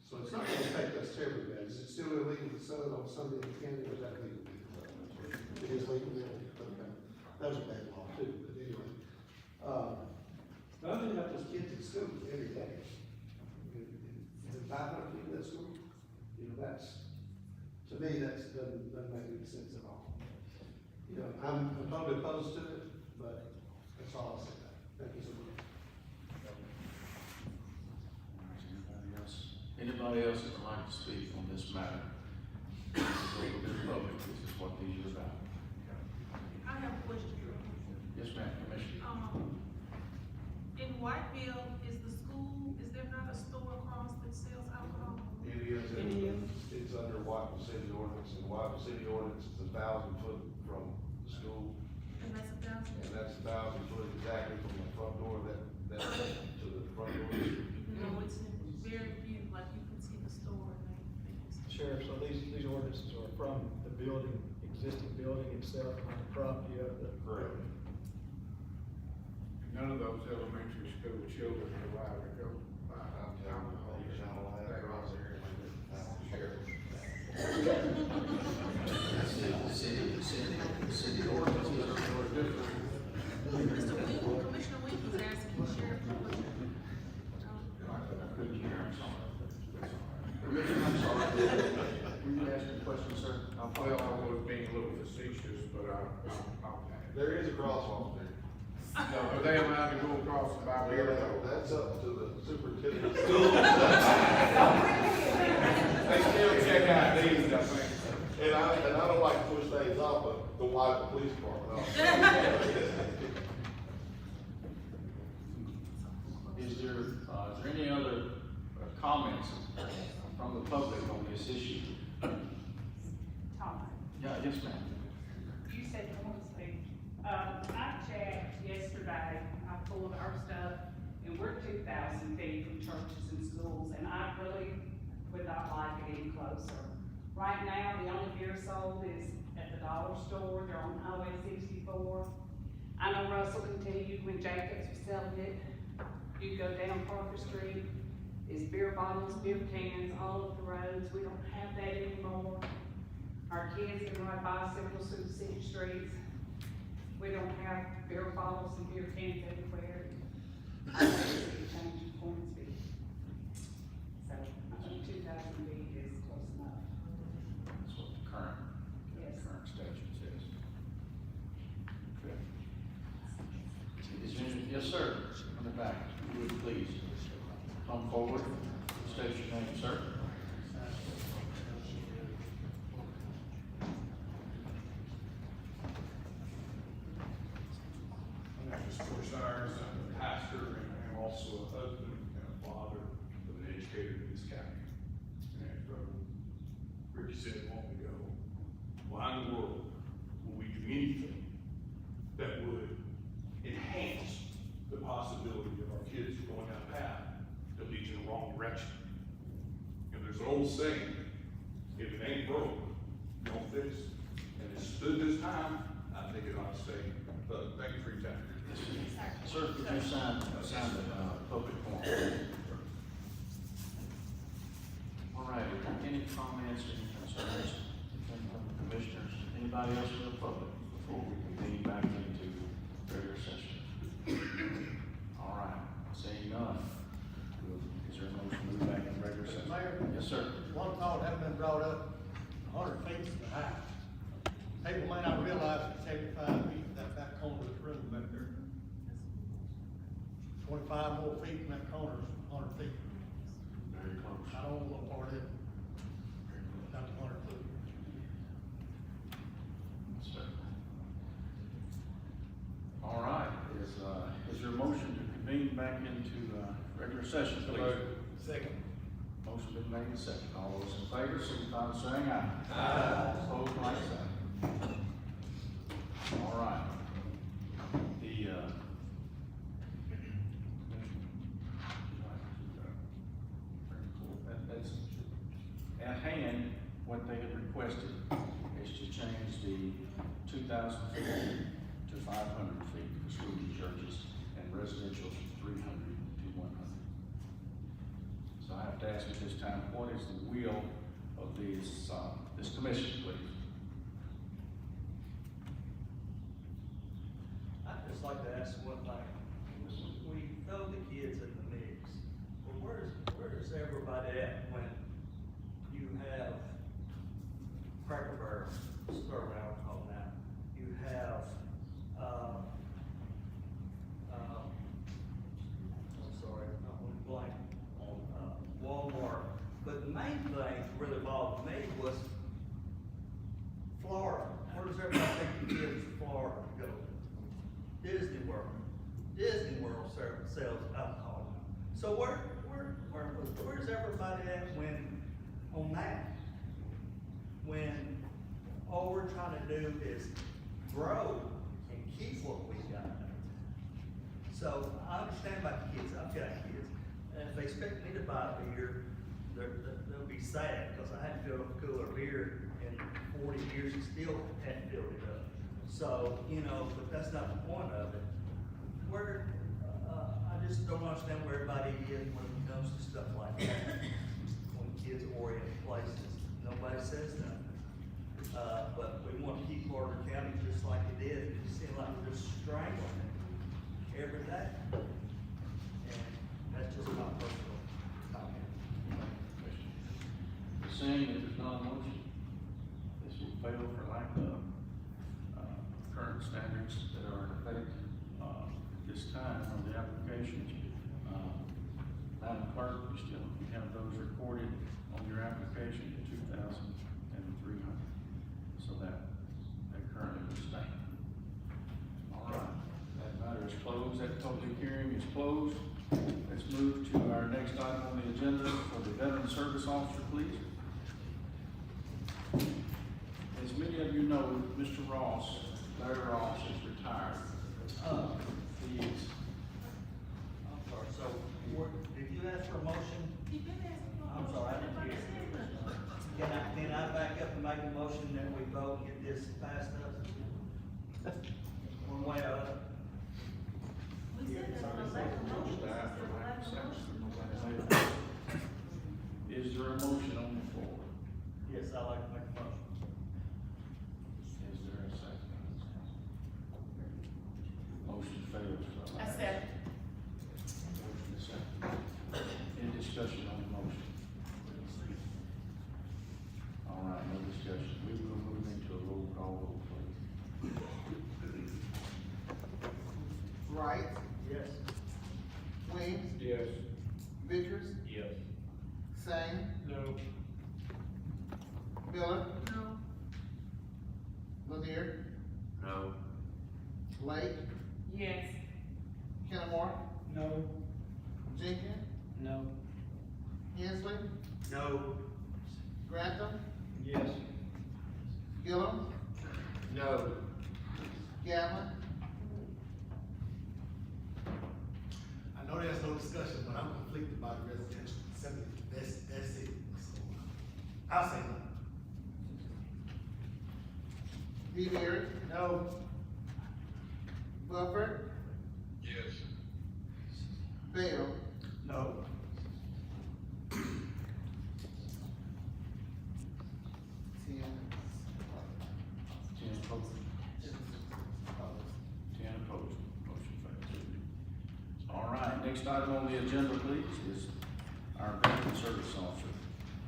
So it's not going to affect us terribly bad. Is it still illegal to sell it on Sunday in the county, or is that legal? It is legal now? Okay. That was a bad law too, but anyway. But I'm thinking about those kids in school every day. And 500 people at school, you know, that's, to me, that doesn't make any sense at all. You know, I'm totally opposed to it, but that's all I'll say about it. Thank you so much. Anybody else that would like to speak on this matter? This is open to the public. This is what these are about. I have a question. Yes, ma'am, Commissioner. In Whiteville, is there not a store across that sells alcohol? It is, it's under Whiteville City ordinance, and Whiteville City ordinance is 1,000 foot from the school. And that's 1,000? And that's 1,000 foot exactly from the front door to the front door. No, it's very few, like you can see the store and things. Sheriff, so these ordinances are from the building, existing building itself, on the property of the. Correct. None of those elementary school children are allowed to go buy alcohol. You're not allowed to cross there. City ordinances are different. Mr. Weaver, Commissioner Weaver was asking the sheriff. I couldn't hear, I'm sorry. Commissioner, I'm sorry. Were you asking a question, sir? Well, I was being a little facetious, but I'll. There is a crosswalk there. Are they allowed to go across the barrier? That's up to the superintendent. They still check IDs, I think. And I don't like to push things off, but the White Police Department. Is there any other comments from the public on this issue? Tom, Yeah, yes, ma'am. you said you want to speak. I checked yesterday, I pulled our stuff, and we're 2,000 feet from churches and schools, and I really would not like it any closer. Right now, the only beer sold is at the dollar store, they're on Highway 64. I know Russell can tell you when Jacobs was selling it, you go down Parker Street, it's beer bottles, beer cans, all over the roads. We don't have that anymore. Our kids can ride bicycles through the city streets. We don't have beer bottles and beer cans everywhere. I think it's a change in Hornsby. So, I think 2,000 feet is close enough. That's what the current statute says. Okay. Yes, sir, in the back, if you would please come forward, state your name, sir. My name is Forsyth, I'm a pastor, and I'm also a husband and a father of an educator in this county. And as Brother Ricky said a moment ago, why in the world would we do anything that would enhance old saying, if it ain't broke, don't fix it. And it stood this time, I think it ought to stay. But thank you for your time. Sir, could you sign the public form? All right, any comments or concerns from the commissioners? Anybody else from the public before we convene back into regular session? All right, seeing none. Is there a motion to move back in regular session? Mayor? Yes, sir. One thought hasn't been brought up, 100 feet is the height. People may not realize it's 75 feet, that back corner of the room back there. 25 more feet from that corner is 100 feet. Very close. I don't know what part of it, not 100 feet. Sir. All right, is there a motion to convene back into, regular session, please? Second. Motion been made and second. All those in favor, signify by saying aye. Aye. Opposed, like sign. All right. That's at hand, what they had requested is to change the 2,000 feet to 500 feet for schools and churches, and residential from 300 to 100. So I have to ask at this time, what is the will of this commission, please? I'd just like to ask one thing. We throw the kids in the mix, but where's everybody at when you have Cracker Barrel, stir alcohol now? You have, I'm sorry, I'm going blank on, Walmart. But the main thing that really bothered me was Florida. Where does everybody take the kids to Florida to go? Disney World. Disney World sells alcohol now. So where's everybody at on that? When all we're trying to do is grow and keep what we got. So I understand about the kids, I've got kids, and if they expect me to buy a beer, they'll be sad, because I hadn't filled up a cooler of beer in 40 years and still hadn't filled it up. So, but that's not the point of it. I just don't understand where everybody is when it comes to stuff like that. When kids orient places, nobody says nothing. But we want to keep Carter County just like it is. It seems like we're just strangling it every day. And that's just my personal comment. Seeing that there's not a motion, this will fail for lack of current standards that are in effect at this time on the application. Madam Clerk, you have those recorded on your application, 2,300. So that currently will stand. All right, that matter is closed. That public hearing is closed. Let's move to our next item on the agenda for the Veteran Service Officer, please. As many of you know, Mr. Ross, Larry Ross, is retired. He is. I'm sorry, so, did you ask for a motion? I'm sorry, I didn't hear. Can I back up and make a motion that we vote and get this passed up? One way or other? Is there a motion on the floor? Yes, I like to make a motion. Is there a second? Motion fails. I said. Motion is second. Any discussion on the motion? All right, no discussion. We will move into a roll call vote, please. Wright, Yes. Williams, Yes. Vickers, Yes. Sane, No. Miller, No. Lanier, No. Lake, Yes. Kennemore, No. Jenkins, No. Hensley, No. Grantham, Yes. Gillum, No. Galvin, I know there's no discussion, but I'm conflicted by the residential, simply, that's it. So, I say no. Revere, No. Buffer, Yes. Bell, No. ten. 10 opposed. 10 opposed, motion fails. All right, next item on the agenda, please, is our veteran service officer.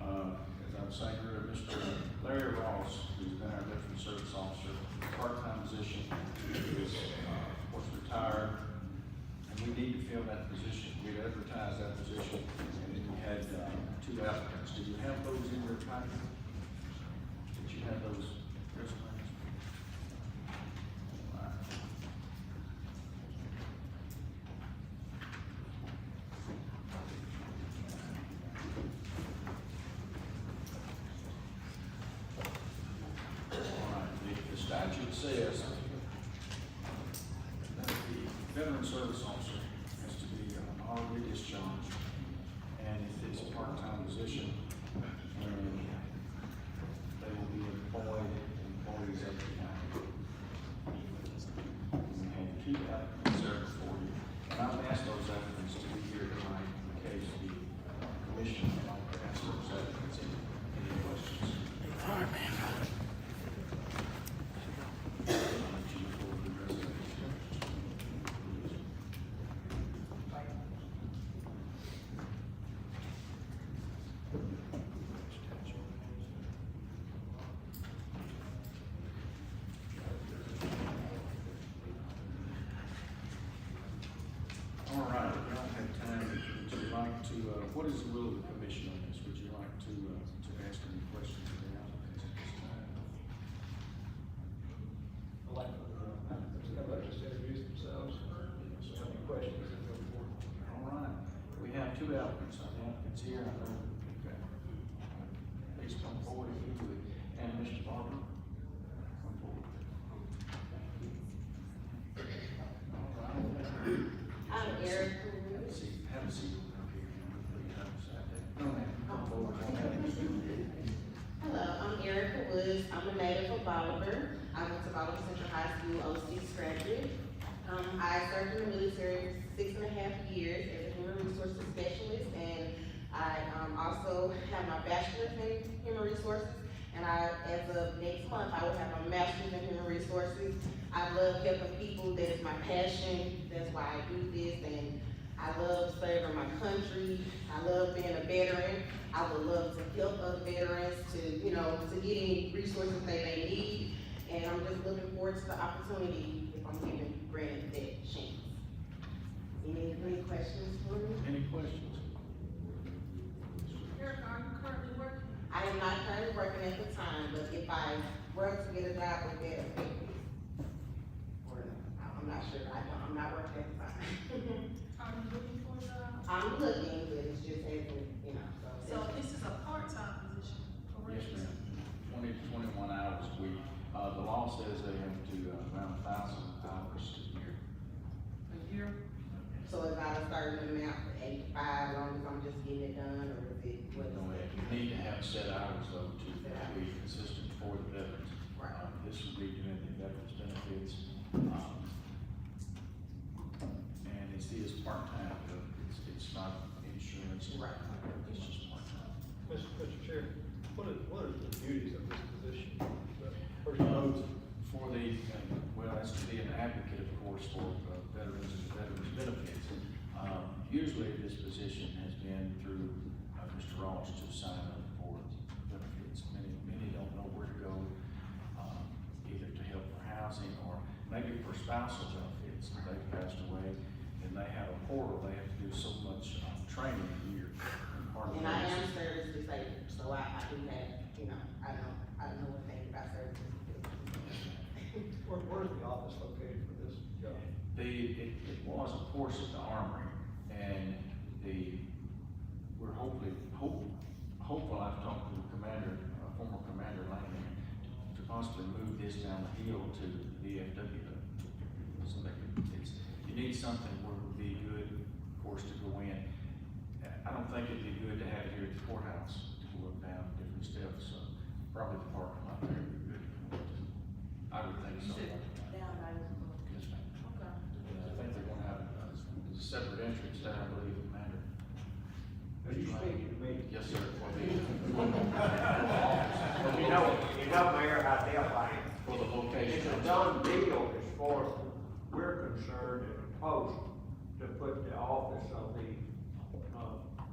As I was saying earlier, Mr. Larry Ross, who's been our veteran service officer, part-time position, is, was retired, and we need to fill that position. We advertised that position, and then we had, 2 applicants. Do you have those in your packet? Did you have those resumes? All right. The statute says that the veteran service officer has to be already discharged, and if it's a part-time position, and they will be employees of the county. We have 2 applicants there before you, and I've asked those applicants to be here tonight in case the commission would like to ask those applicants any questions. All right, man. All right, we don't have time. Would you like to, what is the will of the commission on this? Would you like to ask any questions of the applicants at this time? I'd like for the applicants to come up, just introduce themselves, so have any questions, and go forward. All right, we have 2 applicants. Are the applicants here? I know. Okay. Please come forward if you would. And Mr. Barber, come forward. All right. I'm Eric. Have a seat. Have a seat. No, ma'am. Come forward. Hello, I'm Erica Woods. I'm a native of Bolivar. I went to Bolivar Central High School, 06 graduate. I served in the military for 6.5 years as a human resources specialist, and I also have my bachelor's in human resources. And as of next month, I will have my master's in human resources. I love helping people. That is my passion. That's why I do this, and I love serving my country. I love being a veteran. I would love to help other veterans to, to get any resources they may need. And I'm just looking forward to the opportunity if I'm given granted that chance. Any questions for me? Any questions? Erica, are you currently working? I am not currently working at the time, but if I were to get a job with that, or I'm not sure. I'm not working at the time. Are you looking for a job? I'm looking, but it's just hasn't, So this is a part-time position, correct? Yes, ma'am. 20 to 21 hours a week. The law says they have to, around 1,000 hours a year. A year? So is that a certain amount, 85, as long as I'm just getting it done, or is it, what is No, it? you need to have set hours though to be consistent for the veterans. Right. This would be doing the veterans benefits. And it is part-time, but it's not insurance. Right. It's just part-time. Mr. Chair, what are the duties of this position? The person knows For the, well, that's to be an advocate, of course, for veterans and veterans benefits. Usually this position has been through Mr. Ross to sign up for benefits. Many don't know where to go, either to help for housing or maybe for spousal benefits. If they've passed away, and they have a portal, they have to do so much training a year. Part of And that I am is- service disabled, so I do have, I know one thing about service disabled. where's the office located for this job? It was, of course, at the Armory, and we're hopeful, I've talked to the commander, former Commander Lane, to possibly move this down the hill to the VFW. So you need something where it would be good, of course, to go in. I don't think it'd be good to have it here at the courthouse, to will look down different steps, probably the parking lot there would be good. I would think so. Down by the. Yes, ma'am. Okay. I think they're gonna have, there's a separate entrance there, I believe, Amanda. Are you speaking to me? Yes, sir. For the, Mayor, how deaf I am. for the location. It's a done deal as far as we're concerned at the post to put the office of the,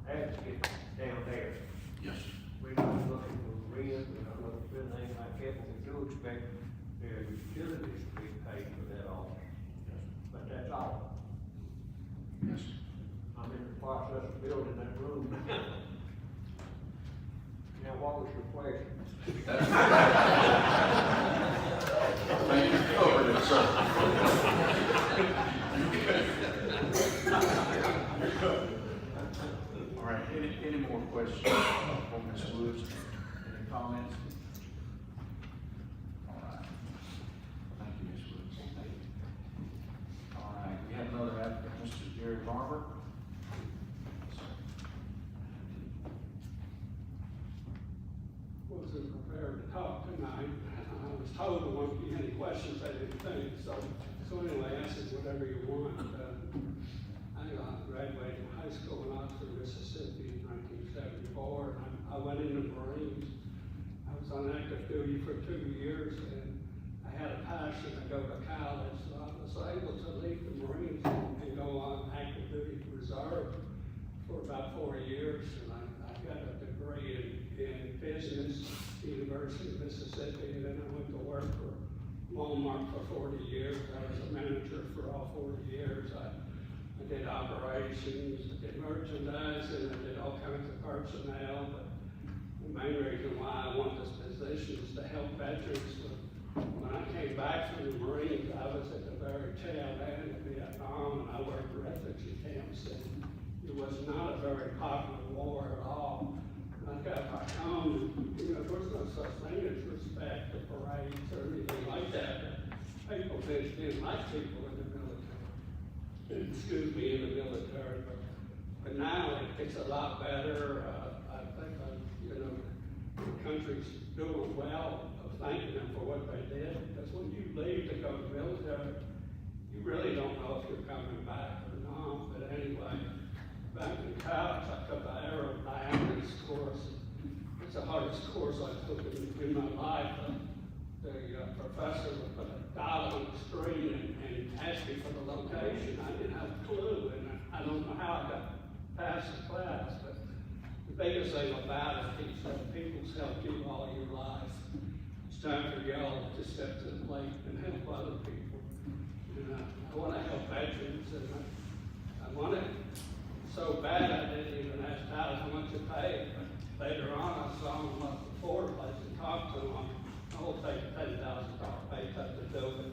advocate down there. Yes. We're not looking for rent, we're not looking for anything like that, but we do expect their utilities to be paid for that office. But that's all. Yes. I'm in the process of building that room now. Now, what was your question? Thank you for covering it, sir. All right, any more questions for Ms. Woods? Any comments? All right. Thank you, Ms. Woods. Thank you. All right, we have another applicant, Mr. Jerry Barber. Wasn't prepared to talk tonight. I was told there won't be any questions, I didn't think, so anyway, I said whatever you want. I graduated from high school in Oxford, Mississippi in 1974, and I went into the Marines. I was on active duty for 2 years, and I had a passion to go to college, so I was able to leave the Marines and go on active duty reserve for about 4 years, and I got a degree in business, University of Mississippi, and then I went to work for Walmart for 40 years. I was a manager for all 40 years. I did operations, I did merchandising, I did all kinds of personnel, but the main reason why I want this position is to help veterans. When I came back from the Marines, I was at the very tail end of Vietnam, and I worked refugee camps, and it was not a very popular war at all. I got back home, and, there was no such thing as respect or parades or anything like that. People didn't like people in the military. Excuse me, in the military, but now it's a lot better. I think, the country's doing well of thanking them for what they did, because when you leave to go to the military, you really don't know if you're coming back or not. But anyway, back in college, I took an aerodynamics course. It's the hardest course I took in my life. The professor would put a dot on the screen and ask me for the location. I didn't have a clue, and I don't know how I got past the class, but the biggest thing about it is that people's helped you all your life. It's time for y'all to step to the plate and help other people. And I want to help veterans, and I want it so bad I didn't even ask Tyler how much it paid. But later on, I saw him up the Ford place and talked to him. I will take a $10,000 pay cut to do it.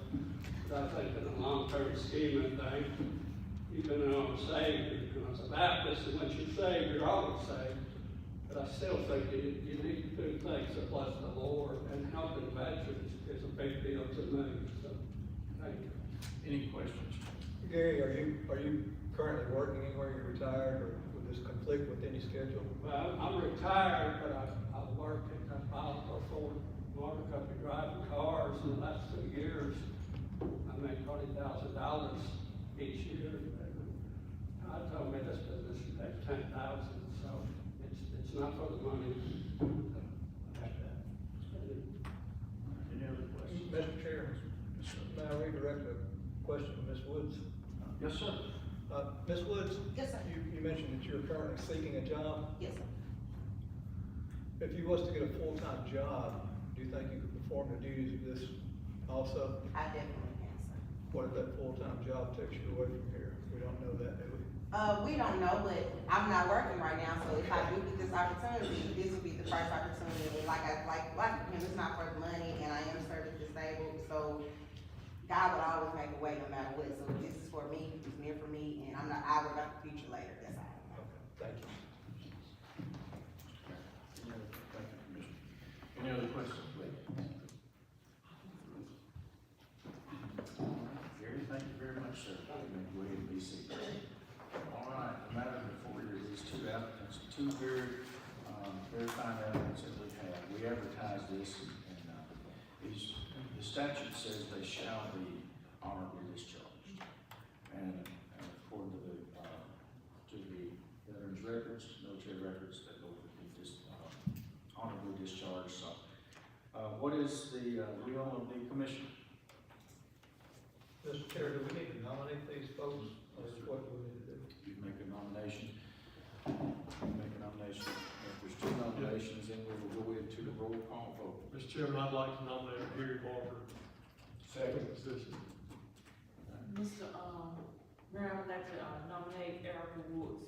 But I think in the long-term scheme of things, even though I'm saved, and I was a Baptist, and once you're saved, you're always saved. But I still think you need to do things that bless the Lord, and helping veterans is a big deal to me. So, thank you. Any questions? Gary, are you currently working anywhere? You're retired, or would this conflict with any schedule? Well, I'm retired, but I worked at Bosco Ford Motor Company driving cars in the last 2 years. I made $20,000 each year. God told me this position takes $10,000, so it's not for the money. Any other questions? Mr. Chair, may I redirect a question to Ms. Woods? Yes, sir. Ms. Woods? Yes, sir. You mentioned that you're currently seeking a job. Yes, sir. If you was to get a full-time job, do you think you could perform the duties of this also? I definitely can, sir. What if that full-time job takes you away from here? We don't know that, do we? We don't know, but I'm not working right now, so if I do get this opportunity, this will be the first opportunity. Like him, it's not for the money, and I am service disabled, so God would always make a way no matter what. So this is for me, it's near for me, and I worry about the future later, that's all. Okay, thank you. Any other questions, please? Gary, thank you very much, sir. You may go ahead and be seated. All right, the matter before you is two applicants, two very verifying evidence that we have. We advertise this, and the statute says they shall be honorably discharged. And according to the veterans records, military records, that those would be honorably discharged. So, what is the will of the commission? Mr. Chair, do we need to nominate these folks, or what do we need to do? You make a nomination. If there's two nominations, then we will go into the roll call vote. Mr. Chairman, I'd like to nominate Gary Barber, second position. Mr. Mayor, I would like to nominate Erica Woods.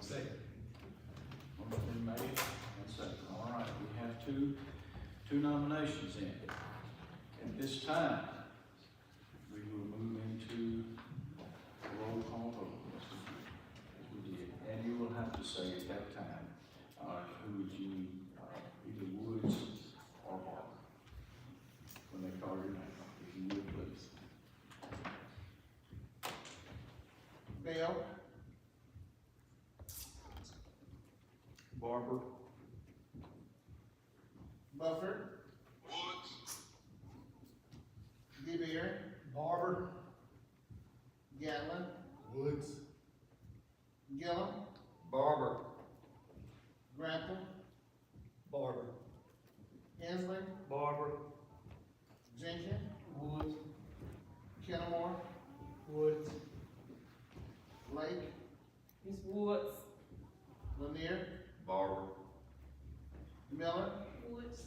Second. Motion been made and second. All right, we have two nominations in. At this time, we will move into the roll call vote, as we did. And you will have to say at that time, who would you, either Woods or Barber, when they call your name, if you would, please. Bell. Barber. Bufford. DeBeer. Barber. Gatlin. Woods. Gillum. Barber. Grantham. Barber. Hensley. Barber. Jenkins. Woods. Kennemore. Woods. Lake. Ms. Woods. Lanier. Barber. Miller. Woods.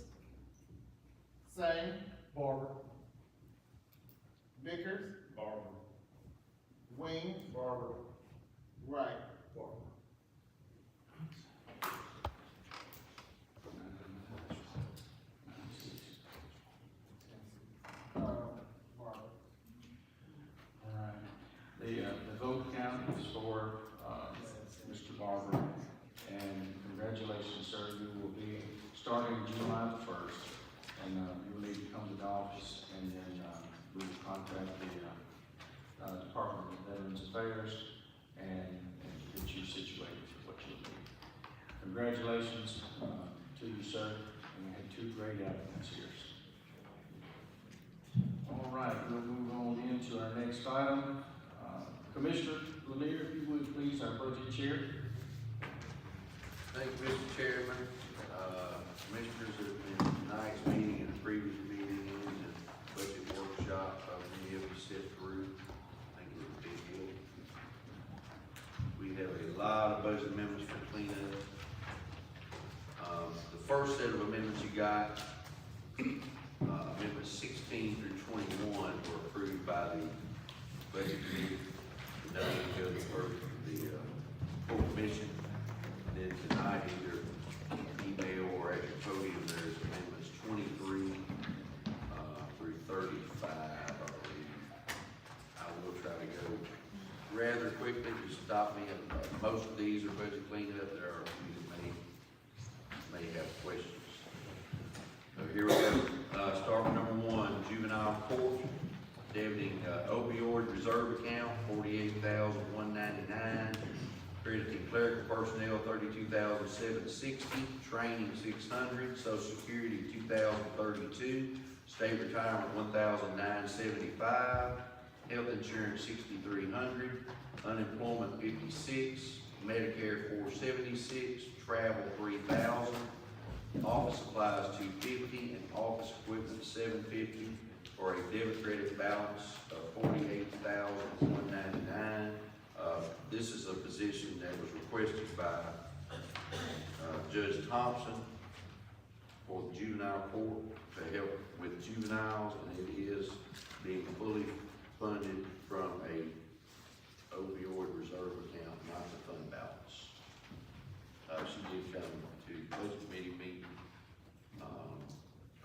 Sane. Barber. Vickers. Barber. Wing. Barber. Wright. Barber. Barber. All right, the vote count is for, Mr. Barber, and congratulations, sir, you will be starting July the 1st, and, you'll need to come to the office, and then, we will contact the, Department of Veterans Affairs, and get you situated for what you'll need. Congratulations, to you, sir, and we had two great applicants here. All right, we'll move on into our next item. Commissioner Lanier, if you would please, our budget chair. Thank you, Mr. Chairman. Commissioners, there's been tonight's meeting and the previous meeting and the budget workshop, many of you sit through. I think it was a big deal. We have a lot of budget amendments for cleanup. The first set of amendments you got, amendments 16 through 21 were approved by the budget committee. Now we go for the full commission. Then tonight, either email or at your podium, there's amendments 23 through 35, I believe. I will try to go rather quickly, just stop me. Most of these are budget cleanup. There are a few that may have questions. So here we go. Start with number 1, juvenile court. Debiting opioid reserve account, $48,199. Crediting clerical personnel, $32,760. Training, $600. Social Security, $2,032. State retirement, $1,975. Health insurance, $6,300. Unemployment, $56. Medicare, $476. Travel, $3,000. Office supplies, $250, and office equipment, $750, for a debit credit balance of $48,199. This is a position that was requested by Judge Thompson for the juvenile court to help with juveniles, and it is being fully funded from a opioid reserve account, not the fund balance. She did come to budget committee meeting. I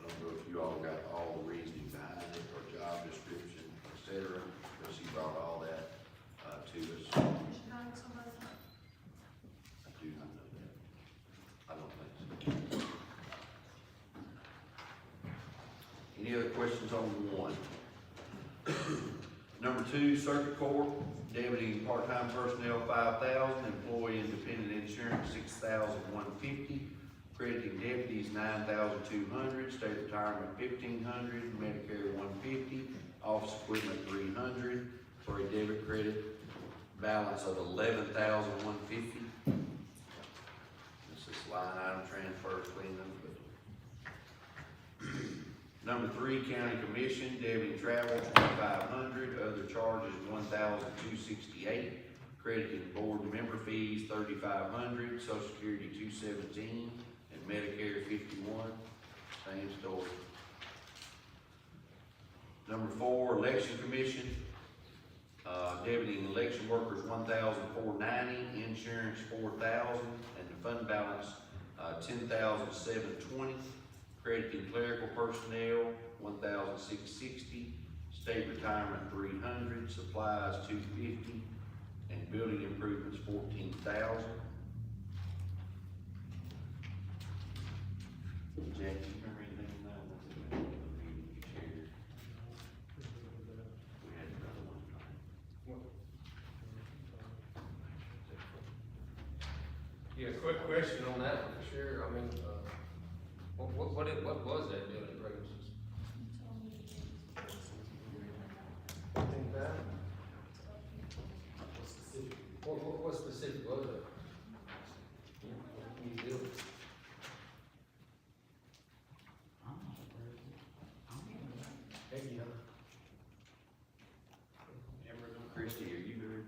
don't know if you all got all the reasoning behind it, or job description, etc., but she brought all that to us. I do not know that. I don't think so. Any other questions on 1? Number 2, circuit court, deputy part-time personnel, $5,000, employee independent insurance, $6,150. Crediting deputies, $9,200. State retirement, $1,500. Medicare, $150. Office equipment, $300. For a debit credit balance of $11,150. This is line item transfers, clean them. Number 3, county commission, deputy travel, $2,500, other charges, $1,268, crediting board member fees, $3,500, social security, $217, and Medicare, $51, same story. Number 4, election commission, deputy and election workers, $1,490, insurance, $4,000, and the fund balance, $10,720. Crediting clerical personnel, $1,660, state retirement, $300, supplies, $250, and building improvements, $14,000. Jack, do you remember anything on that? That's the meeting you chaired. We had another one. Yeah, quick question on that one, for sure. I mean, what was that building improvements? What specific was it? New building? Thank you. Christie, are you very?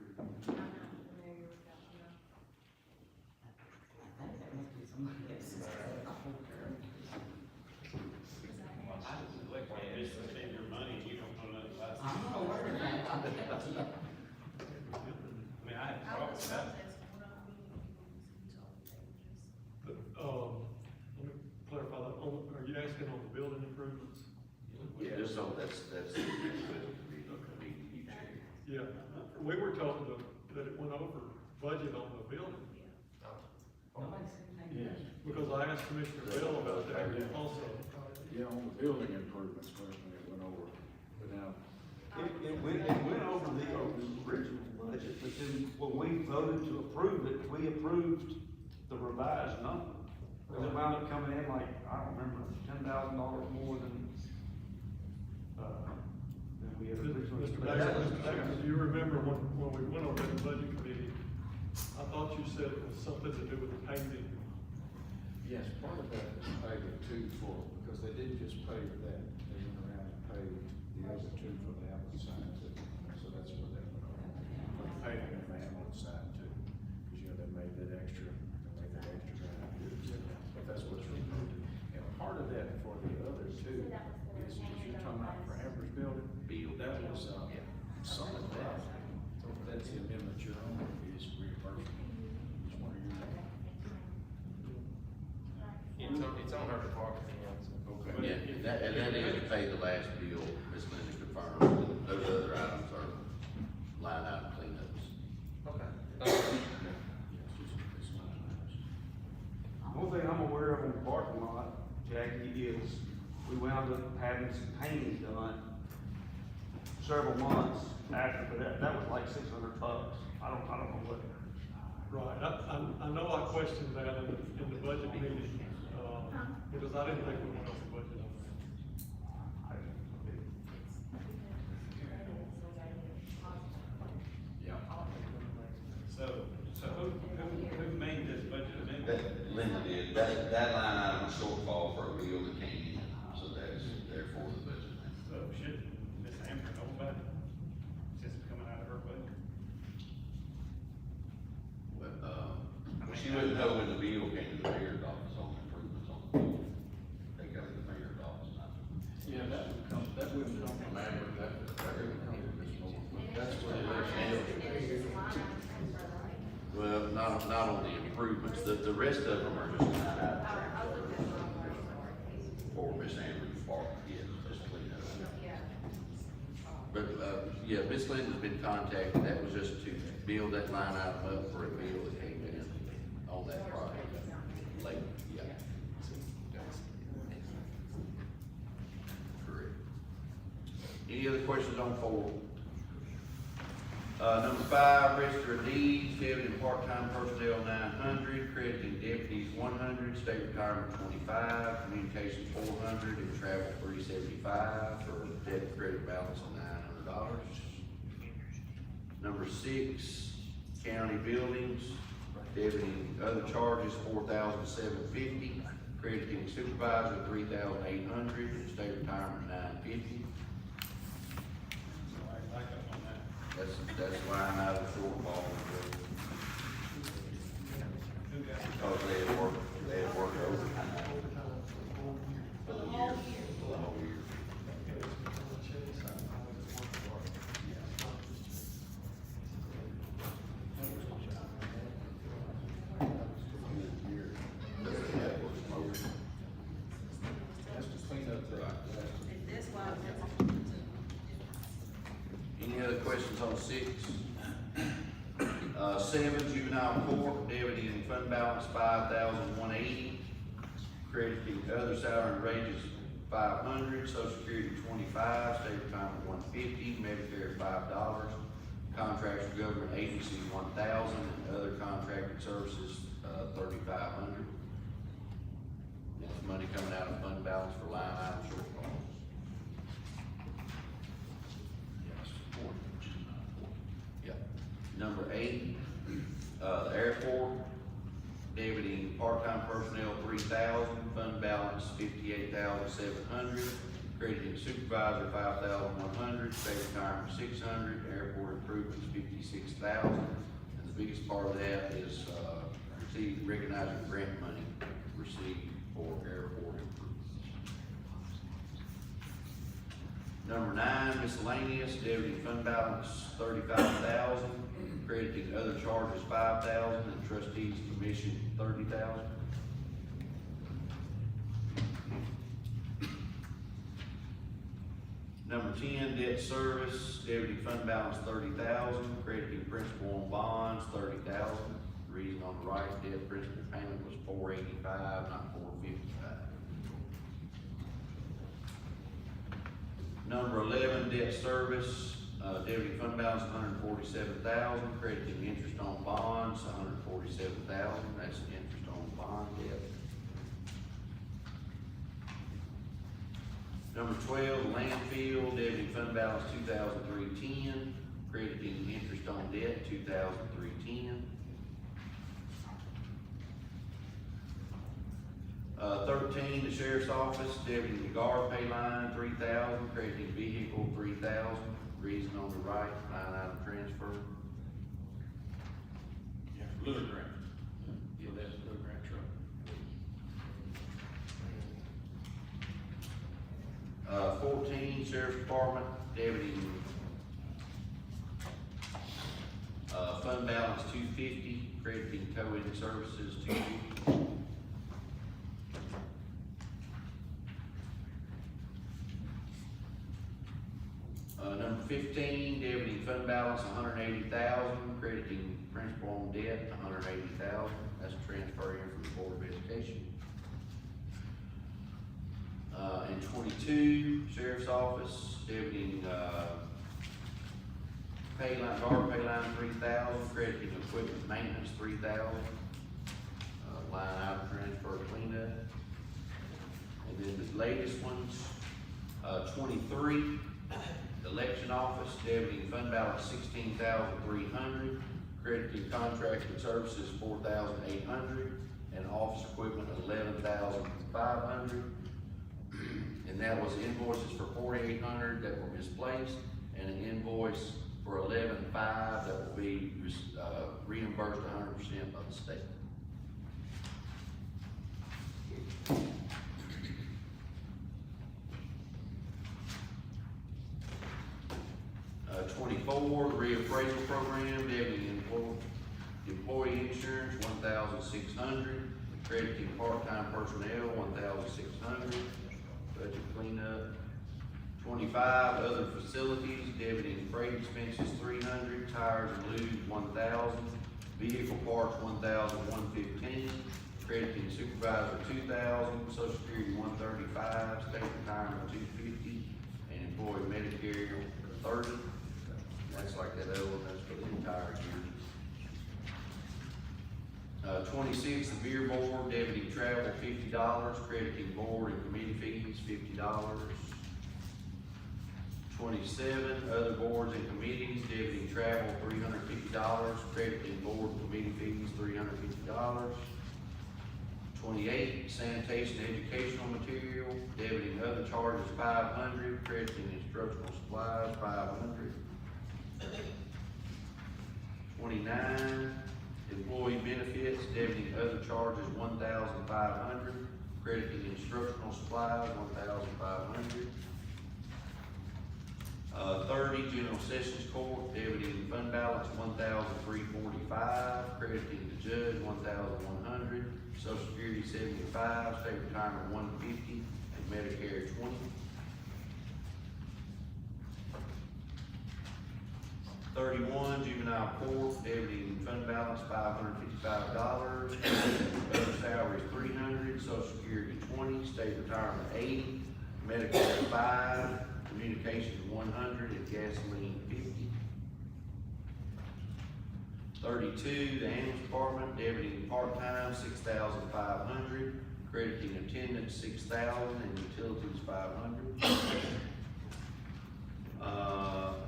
Let me clarify that, are you asking on the building improvements? Yeah, just so that's the meeting you chaired. Yeah, we were told that it went over budget on the building. Yes. Because I asked Commissioner Bell about that also. Yeah, on the building improvements, personally, it went over, but now. It went over the original budget, but then when we voted to approve it, we approved the revised number. Because it wound up coming in like, I don't remember, $10,000 more than we had originally. Mr. Baxter, do you remember when we went over the budget committee, I thought you said it was something to do with the painting. Yes, part of that was paid too for, because they didn't just pay for that, they went around and paid the other two for the ambulance sign too. So that's where they went over. But the paying of the ambulance sign too, because you know, they made that extra but that's what's removed. And part of that for the other two is you're talking about for Amber's building, that was, some of that's the amendment you're on, is reimbursement. It's one of your. It's on her department. Okay. Yeah, that is to pay the last bill, Ms. Linda confirmed, those other items are line item cleanups. Okay. One thing I'm aware of in the parking lot, Jackie, is we wound up having some painting done several months after, but that was like $600. I don't know what. Right, I know I questioned that in the budget meeting, because I didn't think we went over budget on that. Yeah. So who made this budget amendment? That, Linda did, that line item was shortfall for a bill that came in, so that's therefore the budget. So should Ms. Amber know about it, since it's coming out of her budget? Well, she wouldn't know when the bill came to the mayor's office on improvements on the bill. They go to the mayor's office, not. Yeah, that wouldn't come from Amber, that would come from Ms. Moore. That's where the Well, not on the improvements, the rest of them are just line item transfers. For Miss Amber's part, yes, just clean up. But, yeah, Miss Linda's been contacted, that was just to build that line item up for a bill that came in on that project late, yeah. Correct. Any other questions on 4? Number 5, register of deeds, deputy and part-time personnel 900, crediting deputies 100, state retirement 25, communications 400, and travel 375 for a debt credit balance of $900. Number 6, county buildings, deputy and other charges $4,750, crediting supervisor $3,800, and state retirement $950. That's line item shortfall. Because they had worked overtime. For the year. For the whole year. That's to clean up the. That's why I'm. Any other questions on 6? 7, juvenile court, deputy and fund balance $5,180. Crediting other salary and wages $500, social security $25, state retirement $150, Medicare $5, contracts for government agencies $1,000, and other contracted services $3,500. That's money coming out of fund balance for line item shortfalls. Yep. Number 8, the airport, deputy and part-time personnel $3,000, fund balance $58,700, crediting supervisor $5,100, state retirement $600, airport improvements $56,000, and the biggest part of that is recognizing grant money received for airport improvements. Number 9, miscellaneous, deputy fund balance $35,000, crediting other charges $5,000, and trustees commission $30,000. Number 10, debt service, deputy fund balance $30,000, crediting principal on bonds $30,000. Reason on the right, debt principal payment was $485, not $455. Number 11, debt service, deputy fund balance $147,000, crediting interest on bonds $147,000. That's interest on bond debt. Number 12, landfill, deputy fund balance $2,310, crediting interest on debt $2,310. 13, the sheriff's office, deputy and guard pay line $3,000, crediting vehicle $3,000. Reason on the right, line item transfer. Yeah, Little Grant. Yeah, that's Little Grant truck. 14, sheriff's department, deputy, fund balance $250, crediting towing services $250. Number 15, deputy fund balance $180,000, crediting principal on debt $180,000. That's a transfer here from the Board of Education. And 22, sheriff's office, deputy pay line, guard pay line $3,000, crediting equipment maintenance $3,000. Line item transfer cleanup. And then the latest ones, 23. Election office, deputy fund balance $16,300, crediting contracted services $4,800, and office equipment $11,500. And that was invoices for $4,800 that were misplaced, and an invoice for $11,500 that will be reimbursed 100% by the state. 24, the reappraisal program, deputy employee insurance, $1,600, crediting part-time personnel, $1,600, budget cleanup. 25, other facilities, deputy and freight expenses, $300, tires and lube, $1,000, vehicle parts, $1,115, crediting supervisor, $2,000, social security, $135, state retirement, $250, and employee Medicare, $30. That's like that other one, that's for the entire year. 26, the beer board, deputy travel, $50, crediting board and committee fees, $50. 27, other boards and committees, deputy travel, $350, crediting board and committee fees, $350. 28, sanitation educational material, debit and other charges, $500, crediting instructional supplies, $500. 29, employee benefits, debit and other charges, $1,500, crediting instructional supplies, $1,500. 30, general sessions court, debit and fund balance, $1,345, crediting the judge, $1,100. Social Security, $75, state retirement, $150, and Medicare, $20. 31, juvenile court, deputy and fund balance, $555, other salaries, $300, Social Security, $20, state retirement, $80, Medicare, $5, communications, $100, and gasoline, $50. 32, the ambulance department, deputy part-time, $6,500, crediting attendance, $6,000, and utilities, $500.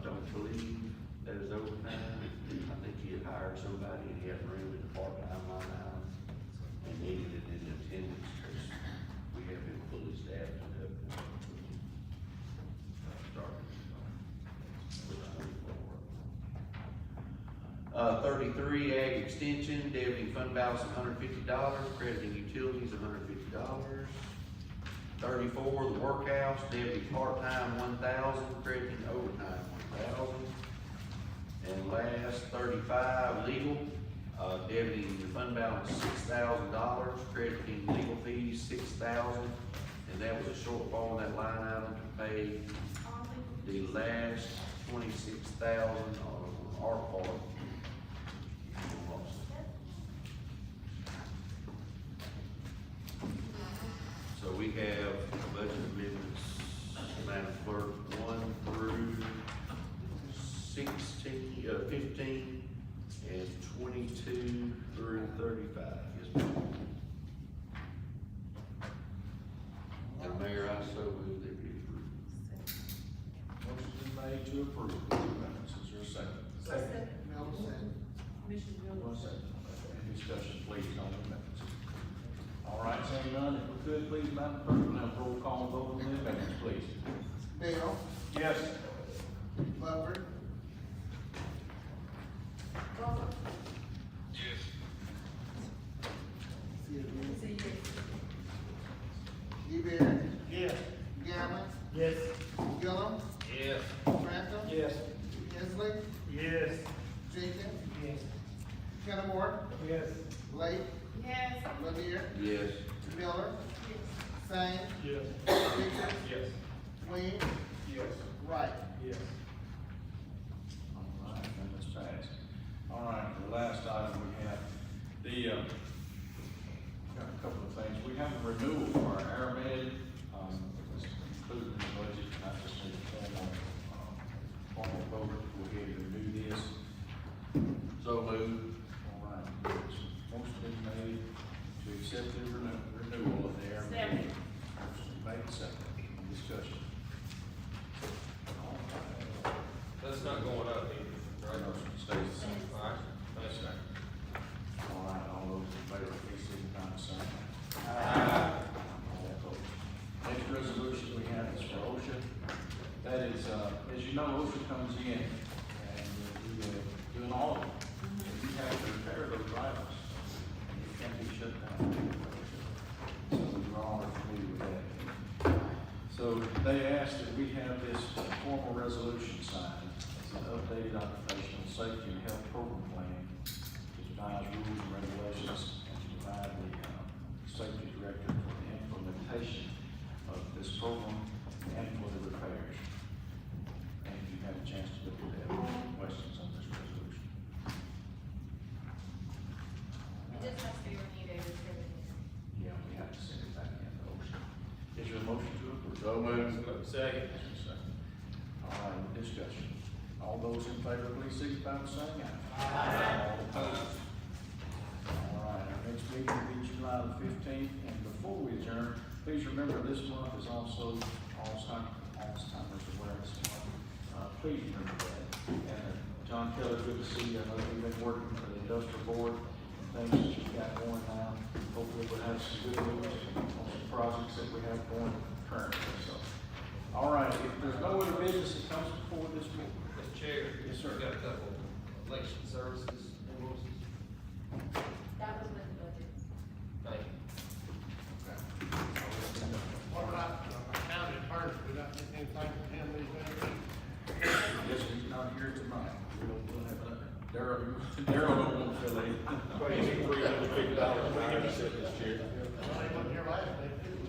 Don't believe that is overtime. I think he had hired somebody and he had room in the part-time line item and needed it in attendance, because we have been fully staffed and up. Starting. 33, ag extension, deputy fund balance, $150, crediting utilities, $150. 34, the workhouse, deputy part-time, $1,000, crediting overtime, $1,000. And last, 35, legal, deputy fund balance, $6,000, crediting legal fees, $6,000. And that was a shortfall in that line item to pay the last $26,000 on our part. So we have budget amendments, Madam Clerk, 1 through 15, and 22 through 35. Yes, ma'am. And Mayor, I so move that we approve. Motion is made to approve the amendments. Is there a second? Second. Miller, second. Commissioner Miller. 1 second. Any discussion, please, on the amendments? All right, seeing none, if we could, please, Madam Clerk, now roll call vote on the amendments, please. Bell. Yes. Buffer. Yes. DeBerry. Yes. Galvin. Yes. Gillum. Yes. Grantham. Yes. Hensley. Yes. Jenkins. Yes. Kennemore. Yes. Blake. Yes. Lanier. Yes. Miller. Sane. Yes. Richards. Yes. Queen. Yes. Wright. Yes. All right, amendments passed. All right, the last item we have, got a couple of things. We have a renewal for our airmen, it's included in the budget, I just need a formal vote to go ahead and renew this. So move. All right, motion been made to accept the renewal of the airmen. Second. Motion made, second, any discussion? All right. That's not going up either, right? Motion stays the same. All right, thanks, Jack. All right, all those in favor, please signify by saying aye. All opposed. Next resolution we have is for OSHA. That is, as you know, OSHA comes in and we do an audit. And you have to repair those items. And it can't be shut down. So we're all familiar with that. So they asked that we have this formal resolution signed. It's an updated occupational safety and health program plan to devise rules and regulations and to provide the safety director for the implementation of this program and for the repairs. And if you have a chance to look at that, any questions on this resolution? It just has to be renewed every 7 years. Yeah, we have to send it back in to OSHA. Is there a motion to approve? So move. Second. All right, discussion. All those in favor, please signify by saying aye. All opposed? All right, our next meeting will be July the 15th, and before we adjourn, please remember this month is also Alzheimer's Awareness Month. Please remember that. And John Keller, good to see you. I know you've been working for the industrial board, things that you've got going now. Hopefully we'll have some good news on some projects that we have going currently, so. All right, if there's no other business that comes before this board. Mr. Chair. Yes, sir. We got a couple election services invoices. That was with the budget. Thank you. What about county first, we got anything from him these days? Yes, he's not here tonight. We'll have Darryl don't want to fill in. They wasn't here last day, too.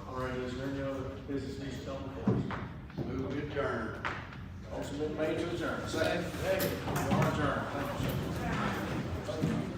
All right, is there any other business needs to come before us? Move adjourned. Also been made to adjourn. Second. We are adjourned. Thank you, sir.